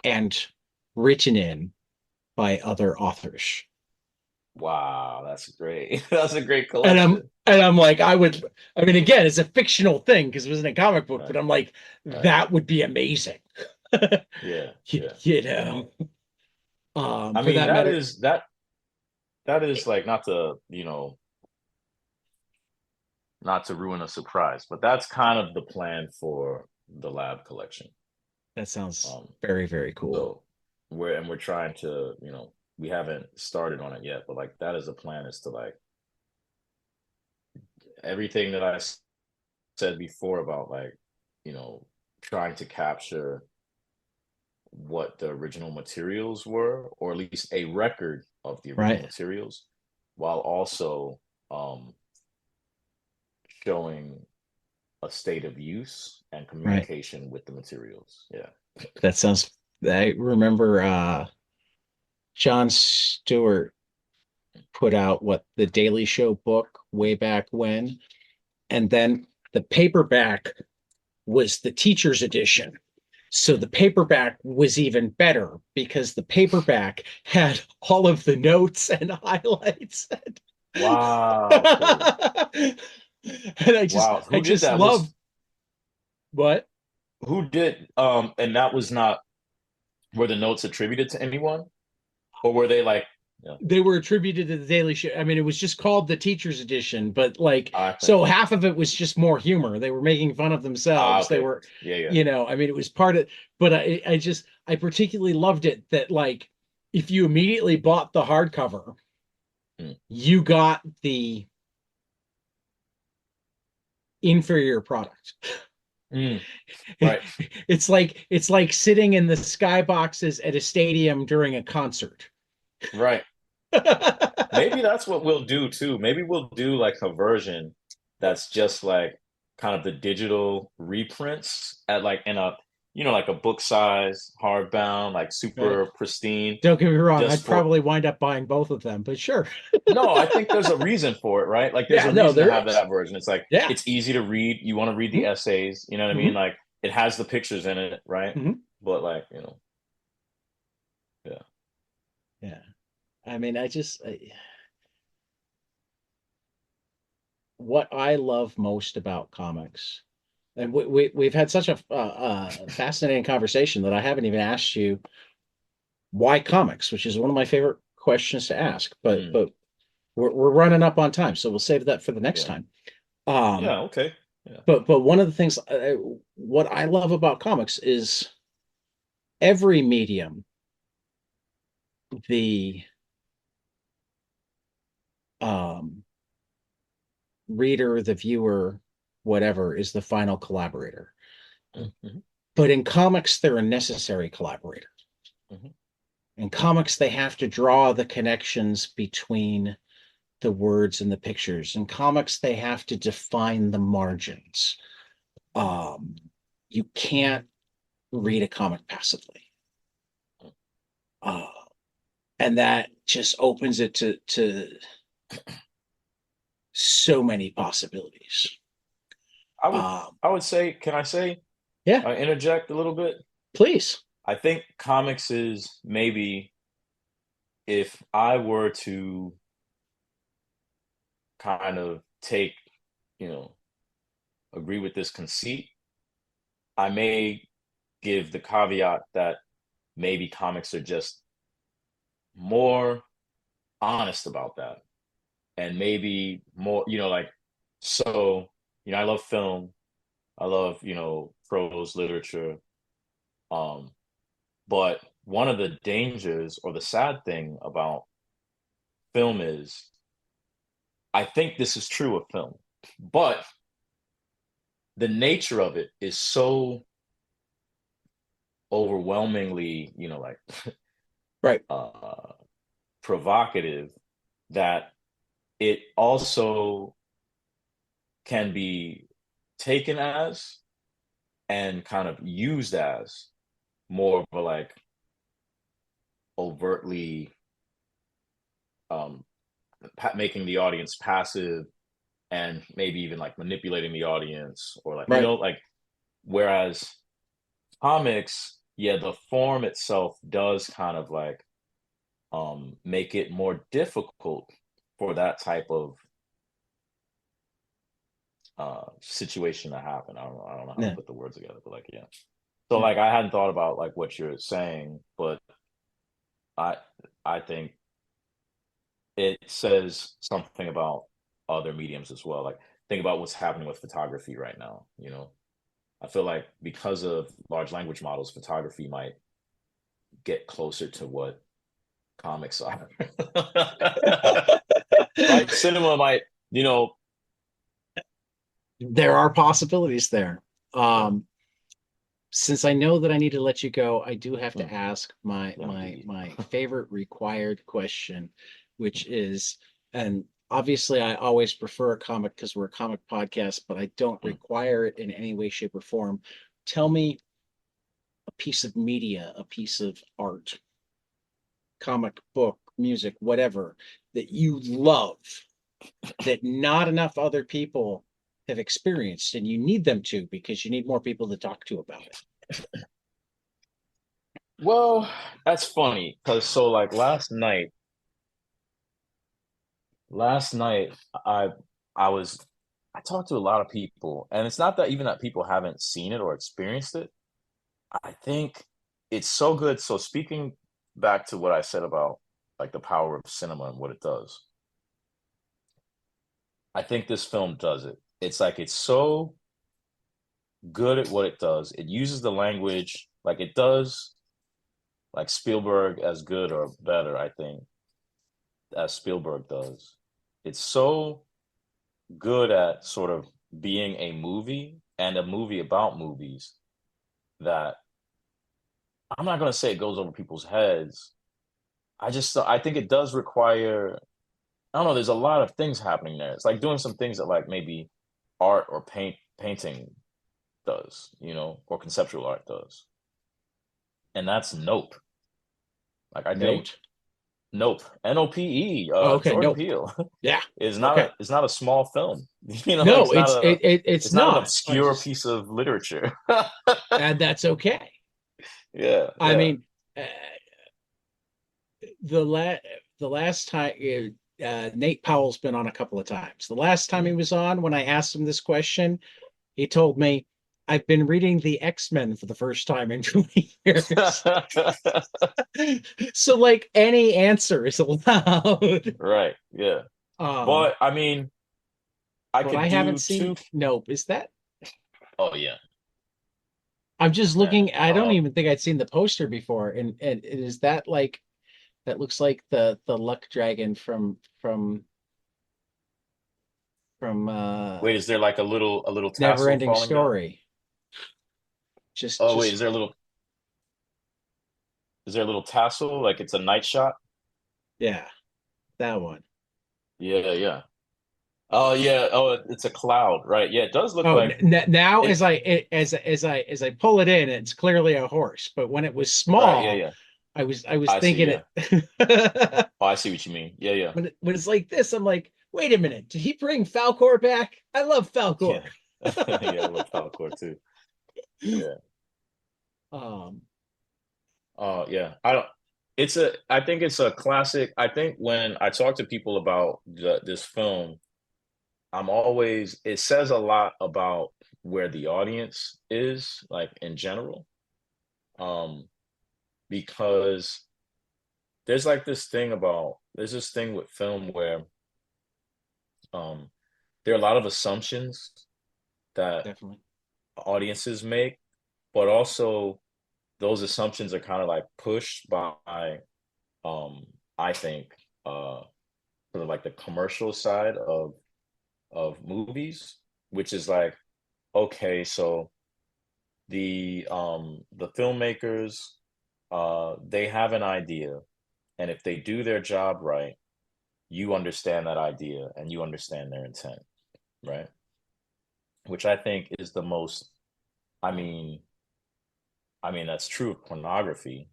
Speaker 1: and written in by other authors.
Speaker 2: Wow, that's great. That's a great
Speaker 1: And I'm
Speaker 2: collection.
Speaker 1: and I'm like, I mean, again, it's a fictional thing because it was in a comic book,
Speaker 2: Right.
Speaker 1: but I'm like,
Speaker 2: Right.
Speaker 1: that would be amazing.
Speaker 2: Yeah.
Speaker 1: You,
Speaker 2: Yeah.
Speaker 1: you
Speaker 2: Yeah.
Speaker 1: know,
Speaker 2: I
Speaker 1: for
Speaker 2: mean,
Speaker 1: that matter,
Speaker 2: that is like not to, not to ruin a surprise, but that's kind of the plan for the lab collection.
Speaker 1: that sounds
Speaker 2: Um,
Speaker 1: very, very cool.
Speaker 2: so we're trying to, we haven't started on it yet, but like that is a plan, is to like everything that said before about like, trying to capture what the original materials were, or at least a record of the original
Speaker 1: Right,
Speaker 2: materials, while also um, showing a state of use and
Speaker 1: right.
Speaker 2: communication with the materials. Yeah.
Speaker 1: That sounds. I remember Jon Stewart put out what the Daily Show book way back when, and then the paperback was the teacher's edition. So the
Speaker 2: Mm.
Speaker 1: paperback was even better because the paperback had all of the notes and highlights.
Speaker 2: Wow. So
Speaker 1: And I just
Speaker 2: wow,
Speaker 1: I
Speaker 2: who did
Speaker 1: just
Speaker 2: that?
Speaker 1: love
Speaker 2: Was
Speaker 1: what
Speaker 2: who did and that was not, were the notes attributed to anyone, or were they like, yeah,
Speaker 1: they were attributed to the Daily Show. I mean, it was just called the teacher's edition, but like,
Speaker 2: I think,
Speaker 1: so half of it was just more humor. They were making fun of themselves. They
Speaker 2: okay,
Speaker 1: were,
Speaker 2: yeah, yeah.
Speaker 1: I mean, it was part of, but I particularly loved it that like if you immediately bought the hardcover,
Speaker 2: Mm,
Speaker 1: you got the inferior product.
Speaker 2: mm, right,
Speaker 1: It's like sitting in the skyboxes at a stadium during a concert.
Speaker 2: right. Maybe that's what we'll do too. Maybe we'll do like a version that's just like kind of the digital reprints at like in a, like a book size, hardbound, like
Speaker 1: Right.
Speaker 2: super pristine,
Speaker 1: Don't get me wrong,
Speaker 2: just
Speaker 1: I'd
Speaker 2: for
Speaker 1: probably wind up buying both of them, but sure.
Speaker 2: no, I think there's a reason for it, right? Like there's
Speaker 1: Yeah,
Speaker 2: a
Speaker 1: no,
Speaker 2: reason to
Speaker 1: there
Speaker 2: have
Speaker 1: is.
Speaker 2: that version. It's like
Speaker 1: Yeah.
Speaker 2: it's easy to read. You want to read the
Speaker 1: Mhm.
Speaker 2: essays, you know what I mean?
Speaker 1: Mhm.
Speaker 2: Like it has the pictures in it, right?
Speaker 1: Mhm.
Speaker 2: But like, yeah.
Speaker 1: Yeah. I mean, what I love most about comics, and we've had such a fascinating conversation that I haven't even asked you why comics, which is one of my favorite questions to ask. But
Speaker 2: Mm,
Speaker 1: we're running up on time, so we'll save that for the next
Speaker 2: yeah.
Speaker 1: time. Um,
Speaker 2: Yeah, okay. Yeah.
Speaker 1: but one of the things, what I love about comics is every medium, the um, reader, the viewer, whatever, is the final collaborator.
Speaker 2: Mm-hmm.
Speaker 1: But in comics, they're a necessary collaborator.
Speaker 2: Hmm.
Speaker 1: In comics, they have to draw the connections between the words and the pictures. In comics, they have to define the margins. Um, you can't read a comic passively. Uh, and that just opens it to so many possibilities.
Speaker 2: I would
Speaker 1: Um,
Speaker 2: I would say, can I say
Speaker 1: yeah,
Speaker 2: interject a little bit?
Speaker 1: please.
Speaker 2: I think comics is maybe if I were to kind of take, you know, agree with this conceit, I may give the caveat that maybe comics are just more honest about that and maybe more, like so, I love film, I love, prose literature. Um, but one of the dangers or the sad thing about film is I think this is true of film, but the nature of it is so overwhelmingly, like
Speaker 1: Right.
Speaker 2: uh provocative that it also can be taken as and kind of used as more of a like overtly um making the audience passive and maybe even like manipulating the audience or like
Speaker 1: Right.
Speaker 2: like whereas comics, yeah, the form itself does kind of like make it more difficult for that type of situation to happen. I don't know how to
Speaker 1: Yeah.
Speaker 2: put the words together, but like yeah. So
Speaker 1: Yeah.
Speaker 2: like I hadn't thought about like what you're saying, but I I think it says something about other mediums as well. Like think about what's happening with photography right now, I feel like because of large language models, photography might get closer to what comics are. Right? Cinema might, you know,
Speaker 1: There are possibilities there.
Speaker 2: yeah.
Speaker 1: Um, since I know that I need to let you go, I do have to
Speaker 2: Mm,
Speaker 1: ask my
Speaker 2: yeah,
Speaker 1: my
Speaker 2: indeed.
Speaker 1: my favorite required question, which is, and obviously I always prefer a comic because we're a comic podcast, but I don't
Speaker 2: Mm.
Speaker 1: require it in any way, shape, or form. Tell me a piece of media, a piece of art, comic book, music, whatever that you love that not enough other people have experienced, and you need them to because you need more people to talk to about it.
Speaker 2: Well, that's funny because so like last night I I was I talked to a lot of people, and it's not that even that people haven't seen it or experienced it. I think it's so good. So speaking back to what I said about like the power of cinema and what it does, I think this film does it. It's like it's so good at what it does. It uses the language like it does like Spielberg as good or better, I think, as Spielberg does. It's so good at sort of being a movie and a movie about movies that I'm not going to say it goes over people's heads. I think it does require, I don't know, there's a lot of things happening there. It's like doing some things that like maybe art or painting does, or conceptual art does. And that's Nope. Like I think
Speaker 1: Note.
Speaker 2: Nope, Nope,
Speaker 1: Oh, okay.
Speaker 2: Jordan
Speaker 1: Nope.
Speaker 2: Peele
Speaker 1: Yeah.
Speaker 2: is
Speaker 1: Okay.
Speaker 2: not a small film. Like
Speaker 1: No, it's
Speaker 2: it's not an
Speaker 1: not. I
Speaker 2: obscure
Speaker 1: just
Speaker 2: piece of literature.
Speaker 1: and that's okay.
Speaker 2: Yeah,
Speaker 1: I
Speaker 2: yeah.
Speaker 1: mean, the la the last time Nate Powell's been on a couple of times. The last time he
Speaker 2: Mm.
Speaker 1: was on, when I asked him this question, he told me, "I've been reading the X-Men for the first time in 20 years." So like any answer is allowed.
Speaker 2: Right, yeah.
Speaker 1: Um,
Speaker 2: But I mean, I
Speaker 1: but I
Speaker 2: could
Speaker 1: haven't
Speaker 2: do
Speaker 1: seen
Speaker 2: two.
Speaker 1: Nope. Is that
Speaker 2: Oh yeah,
Speaker 1: I'm just
Speaker 2: man.
Speaker 1: looking, I don't even think I'd seen the poster before. And is that like that looks like the luck dragon from
Speaker 2: Wait, is there like a little
Speaker 1: Never
Speaker 2: tassel
Speaker 1: Ending
Speaker 2: falling down?
Speaker 1: Story. Just
Speaker 2: Oh wait,
Speaker 1: just
Speaker 2: is there a little tassel? Like it's a night shot?
Speaker 1: yeah, that one.
Speaker 2: Yeah, yeah. Oh yeah. Oh, it's a cloud, right? Yeah, it does look
Speaker 1: Oh,
Speaker 2: like
Speaker 1: now
Speaker 2: it.
Speaker 1: as I pull it in, it's clearly a horse. But when it was
Speaker 2: Right, yeah,
Speaker 1: small,
Speaker 2: yeah.
Speaker 1: I was
Speaker 2: I see,
Speaker 1: thinking
Speaker 2: yeah.
Speaker 1: it
Speaker 2: Oh, I see what you mean. Yeah, yeah.
Speaker 1: when it's like this, I'm like, wait a minute, did he bring Falcor back? I love Falcor.
Speaker 2: Yeah. Yeah, I love Falcor too. Yeah.
Speaker 1: Um,
Speaker 2: Yeah. I think it's a classic. I think when I talk to people about this film, it says a lot about where the audience is, like in general. Um, because there's this thing with film where um there are a lot of assumptions that
Speaker 1: definitely.
Speaker 2: audiences make, but also those assumptions are kind of like pushed by um I think sort of like the commercial side of movies, which is like, okay, so the filmmakers they have an idea, and if they do their job right, you understand that idea and you understand their intent, right? Which I think is the most, I mean, that's true of pornography,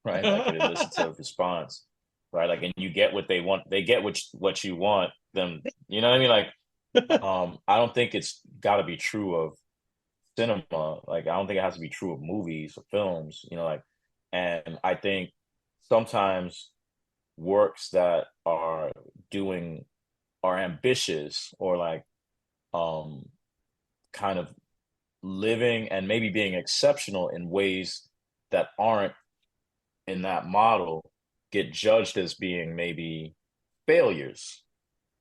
Speaker 2: right? Like it elicits a response, right? Like, and you get what they want, they get what you want them, you know what I mean? Like, I don't think it's got to be true of cinema. Like, I don't think it has to be true of movies or films, like, and I think sometimes works that doing are ambitious or like um kind of living and maybe being exceptional in ways that aren't in that model get judged as being maybe failures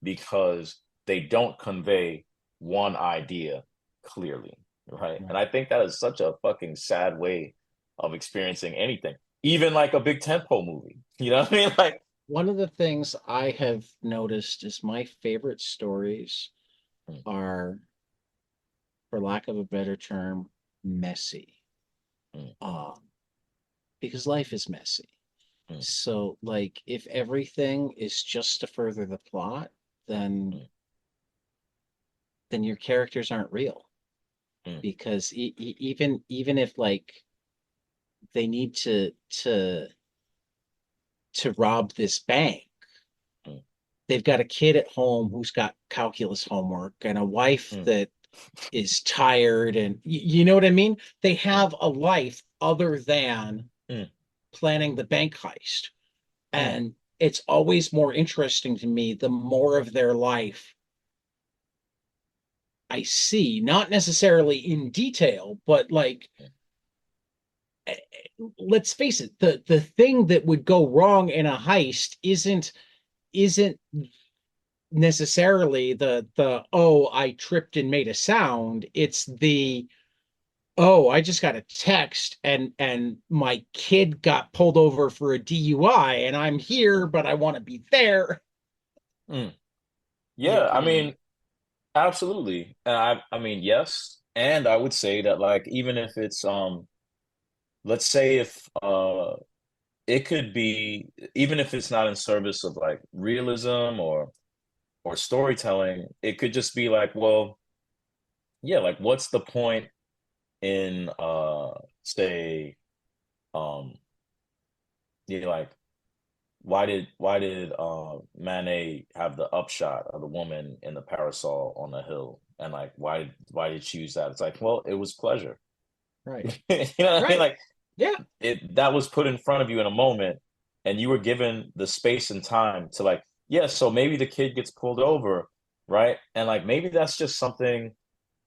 Speaker 2: because they don't convey one idea clearly, right? And
Speaker 1: Right.
Speaker 2: I think that is such a fucking sad way of experiencing anything, even like a big tentpole movie. You know what I mean? Like,
Speaker 1: One of the things I have noticed is my favorite stories
Speaker 2: mm,
Speaker 1: are, for lack of a better term, messy.
Speaker 2: mm,
Speaker 1: Um, because life is messy.
Speaker 2: mm,
Speaker 1: So, like, if everything is just to further the plot, then
Speaker 2: mm,
Speaker 1: your characters aren't real.
Speaker 2: mm,
Speaker 1: Because even if like they need to rob this bank,
Speaker 2: mm,
Speaker 1: they've got a kid at home who's got calculus homework and a wife
Speaker 2: mm,
Speaker 1: that is tired, and you know what I mean? They
Speaker 2: mm,
Speaker 1: have a life other than
Speaker 2: mm,
Speaker 1: planning the bank heist.
Speaker 2: mm,
Speaker 1: And it's always more interesting to me the more of their life I see, not necessarily in detail, but like,
Speaker 2: mm,
Speaker 1: let's face it, the thing that would go wrong in a heist isn't necessarily the oh, I tripped and made a sound. It's
Speaker 2: mm,
Speaker 1: the oh, I just got a text and my kid got pulled over for a DUI and I'm here, but I want to be there.
Speaker 2: Mm.
Speaker 1: You,
Speaker 2: Yeah, I
Speaker 1: you,
Speaker 2: mean, absolutely. And I mean, yes. And I would say that like even if it's let's say if it could be even if it's not in service of like realism or storytelling, it could just be like, well, yeah, like what's the point in say yeah, like why did Manet have the upshot of the woman in the parasol on the hill? And like why did she use that? It's like, well, it was pleasure.
Speaker 1: right,
Speaker 2: You know what I mean?
Speaker 1: right.
Speaker 2: Like
Speaker 1: Yeah.
Speaker 2: it that was put in front of you in a moment and you were given the space and time to like, yeah, so maybe the kid gets pulled over, right? And like maybe that's just something,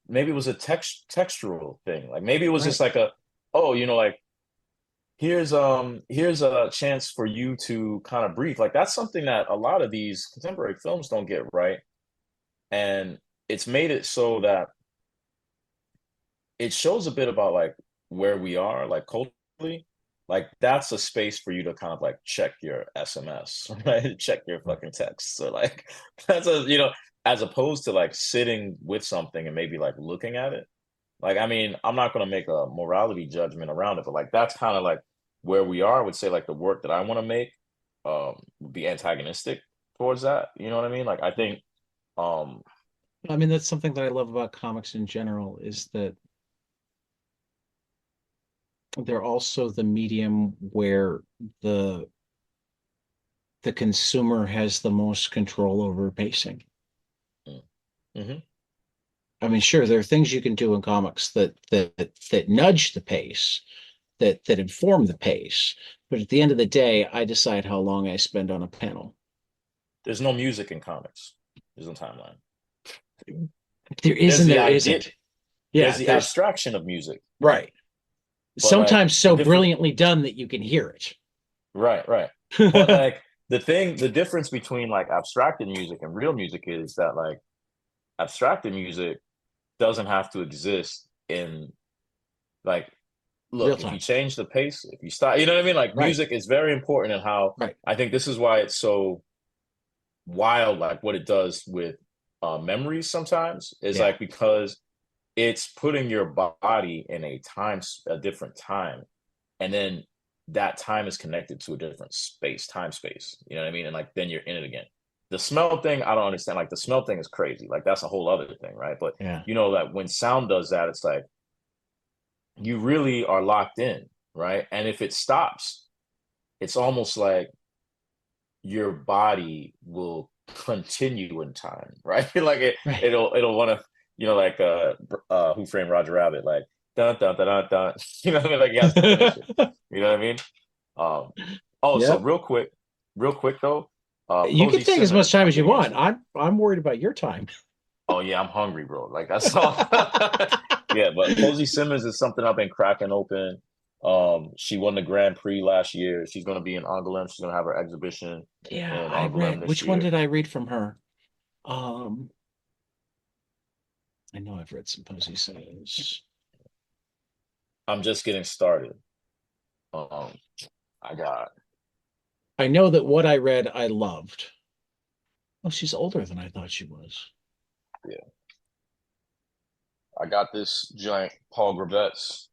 Speaker 2: maybe it was a textural thing. Like maybe it was just
Speaker 1: Right.
Speaker 2: like a, oh, like here's a chance for you to kind of breathe. Like that's something that a lot of these contemporary films don't get right. And it's made it so that it shows a bit about like where we are, like culturally. Like that's a space for you to kind of like check your SMS, right? Check your fucking text. So like that's a as opposed to like sitting with something and maybe like looking at it. Like, I mean, I'm not gonna make a morality judgment around it, but like that's kind of like where we are. I would say like the work that I want to make would be antagonistic towards that. You know what I mean? Like I think um
Speaker 1: I mean, that's something that I love about comics in general is that they're also the medium where the the consumer has the most control over pacing.
Speaker 2: mhm.
Speaker 1: I mean, sure, there are things you can do in comics that nudge the pace, that inform the pace, but at the end of the day, I decide how long I spend on a panel.
Speaker 2: There's no music in comics. There's no timeline.
Speaker 1: There is
Speaker 2: There's
Speaker 1: and
Speaker 2: the
Speaker 1: there
Speaker 2: idea.
Speaker 1: isn't.
Speaker 2: There's
Speaker 1: Yeah,
Speaker 2: the
Speaker 1: there's
Speaker 2: abstraction of music, right?
Speaker 1: right.
Speaker 2: But like
Speaker 1: Sometimes
Speaker 2: the
Speaker 1: so
Speaker 2: different,
Speaker 1: brilliantly done that you can hear
Speaker 2: right, right. But
Speaker 1: it.
Speaker 2: like the difference between like abstracted music and real music is that like abstracted music doesn't have to exist in like
Speaker 1: Real
Speaker 2: look, if you
Speaker 1: time.
Speaker 2: change the pace, if you stop, you know what I mean? Like
Speaker 1: Right,
Speaker 2: music is very important in how
Speaker 1: right.
Speaker 2: I think this is why it's so wild, like what it does with memories sometimes is
Speaker 1: Yeah,
Speaker 2: like because it's putting your body in a different time, and then that time is connected to a different space. You know what I mean? And like then you're in it again. The smell thing, I don't understand. Like the smell thing is crazy. Like that's a whole other thing, right? But
Speaker 1: yeah,
Speaker 2: you know that when sound does that, it's like you really are locked in, right? And if it stops, it's almost like your body will continue in time, right? Like
Speaker 1: right.
Speaker 2: it'll want to, like Who Framed Roger Rabbit, like dun dun dun dun dun. You know what I mean? Like he has to finish it. You know what I mean? Um. Oh, so
Speaker 1: Yep.
Speaker 2: real quick though,
Speaker 1: You can
Speaker 2: Posey
Speaker 1: take as much
Speaker 2: Simmons.
Speaker 1: time
Speaker 2: I'm
Speaker 1: as you
Speaker 2: getting
Speaker 1: want.
Speaker 2: into.
Speaker 1: I'm worried about your time.
Speaker 2: Oh yeah, I'm hungry, bro. Like that's all. Yeah, but Posey Simmons is something I've been cracking open. She won the Grand Prix last year. She's going to be in Angoulême. She's going to have her exhibition
Speaker 1: Yeah,
Speaker 2: in
Speaker 1: I
Speaker 2: Angoulême
Speaker 1: read.
Speaker 2: this
Speaker 1: Which one
Speaker 2: year.
Speaker 1: did I read from her? Um, I know I've read some Posey Simmons.
Speaker 2: I'm just getting started. Um, I got
Speaker 1: I know that what I read I loved. Oh, she's older than I thought she was.
Speaker 2: yeah, I got this giant Paul Gravet's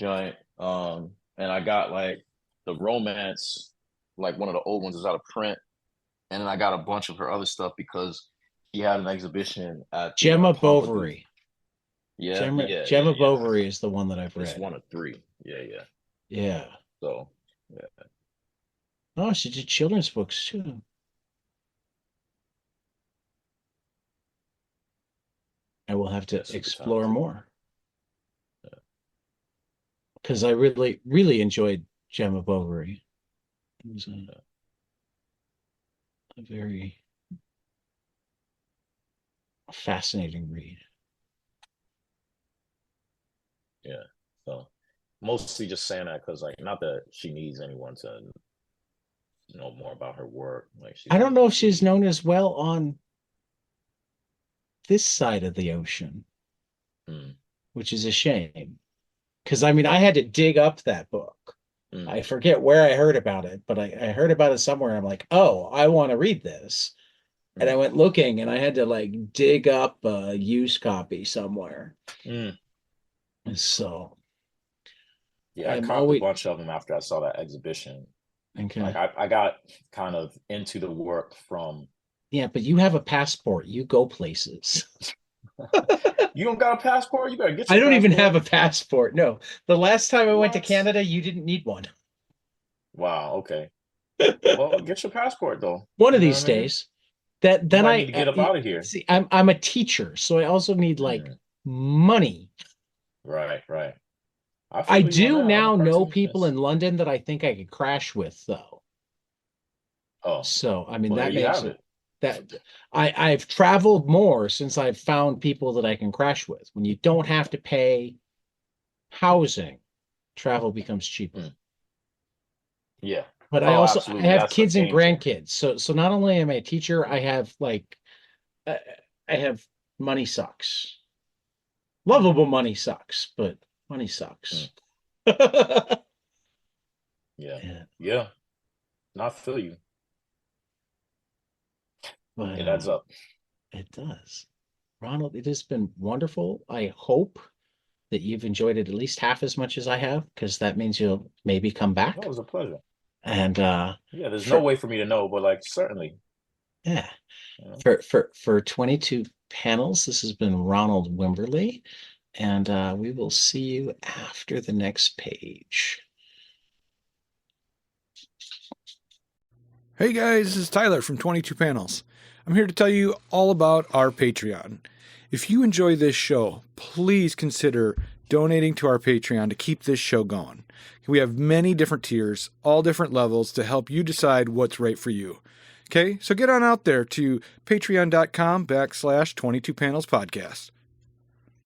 Speaker 2: giant, and I got like the romance, like one of the old ones is out of print, and then I got a bunch of her other stuff because she had an exhibition at the
Speaker 1: Gemma
Speaker 2: Pompidou.
Speaker 1: Bovary.
Speaker 2: Yeah,
Speaker 1: Gemma
Speaker 2: yeah, yeah,
Speaker 1: Gemma
Speaker 2: yeah.
Speaker 1: Bovary is the one that I've
Speaker 2: It's
Speaker 1: read.
Speaker 2: one of three. Yeah, yeah.
Speaker 1: Yeah.
Speaker 2: So yeah,
Speaker 1: Oh, she did children's books too. I will have to
Speaker 2: super
Speaker 1: explore
Speaker 2: talented.
Speaker 1: more because I really, really enjoyed Gemma Bovary. It was a very fascinating read.
Speaker 2: Yeah. So mostly just saying that because like not that she needs anyone to know more about her work. Like she's
Speaker 1: I don't
Speaker 2: gonna
Speaker 1: know if she's
Speaker 2: be
Speaker 1: known as well on this side of the ocean,
Speaker 2: mm,
Speaker 1: which is a shame. Because I mean, I had to dig up that book.
Speaker 2: Mm,
Speaker 1: I forget where I heard about it, but I heard about it somewhere. I'm like, oh, I want to read this. And I
Speaker 2: mm,
Speaker 1: went looking and I had to like dig up a used copy somewhere.
Speaker 2: mm.
Speaker 1: So
Speaker 2: Yeah, I
Speaker 1: I'm
Speaker 2: copped a
Speaker 1: always
Speaker 2: bunch of them after I saw that exhibition. Like
Speaker 1: okay.
Speaker 2: I got kind of into the work from.
Speaker 1: Yeah, but you have a passport. You go places.
Speaker 2: You don't got a passport? You better get
Speaker 1: I
Speaker 2: your
Speaker 1: don't even have
Speaker 2: passport.
Speaker 1: a passport. No. The last time I went to
Speaker 2: What?
Speaker 1: Canada, you didn't need one.
Speaker 2: Wow. Okay. Well, get your passport though.
Speaker 1: One of
Speaker 2: You know what
Speaker 1: these
Speaker 2: I mean?
Speaker 1: days. That
Speaker 2: You
Speaker 1: then
Speaker 2: might need to get up out of here.
Speaker 1: see I'm a teacher, so I also need like
Speaker 2: Mm,
Speaker 1: money.
Speaker 2: right, right. I
Speaker 1: I
Speaker 2: feel you on
Speaker 1: do
Speaker 2: that. I'm a
Speaker 1: now know people
Speaker 2: cartoonist.
Speaker 1: in London that I think I could crash with though.
Speaker 2: Oh,
Speaker 1: So, I mean,
Speaker 2: well, there
Speaker 1: that
Speaker 2: you
Speaker 1: makes
Speaker 2: have
Speaker 1: it
Speaker 2: it.
Speaker 1: that I've traveled more since I've found people that I can crash with. When you don't have to pay housing, travel becomes cheaper.
Speaker 2: Mm, yeah.
Speaker 1: But
Speaker 2: Oh,
Speaker 1: I
Speaker 2: absolutely.
Speaker 1: have
Speaker 2: That's a
Speaker 1: kids and
Speaker 2: game changer.
Speaker 1: grandkids. So not only am I a teacher, I have like uh, I have money sucks.
Speaker 2: Mm,
Speaker 1: Lovable money sucks, but money
Speaker 2: mm,
Speaker 1: sucks. Yeah,
Speaker 2: yeah. Yeah. Not feel you.
Speaker 1: but
Speaker 2: It adds up.
Speaker 1: it does. Ronald, it has been wonderful. I hope that you've enjoyed it at least half as much as I have, because that means you'll maybe come
Speaker 2: No, it
Speaker 1: back.
Speaker 2: was a pleasure.
Speaker 1: And
Speaker 2: Yeah, there's no
Speaker 1: for
Speaker 2: way for me to know, but like certainly.
Speaker 1: yeah,
Speaker 2: You know.
Speaker 1: for 22 panels, this has been Ronald Wimberly, and we will see you after the next page.
Speaker 3: Hey guys, this is Tyler from 22 Panels. I'm here to tell you all about our Patreon. If you enjoy this show, please consider donating to our Patreon to keep this show going. We have many different tiers, all different levels to help you decide what's right for you. Okay, so get on out there to patreon.com/22panels podcast.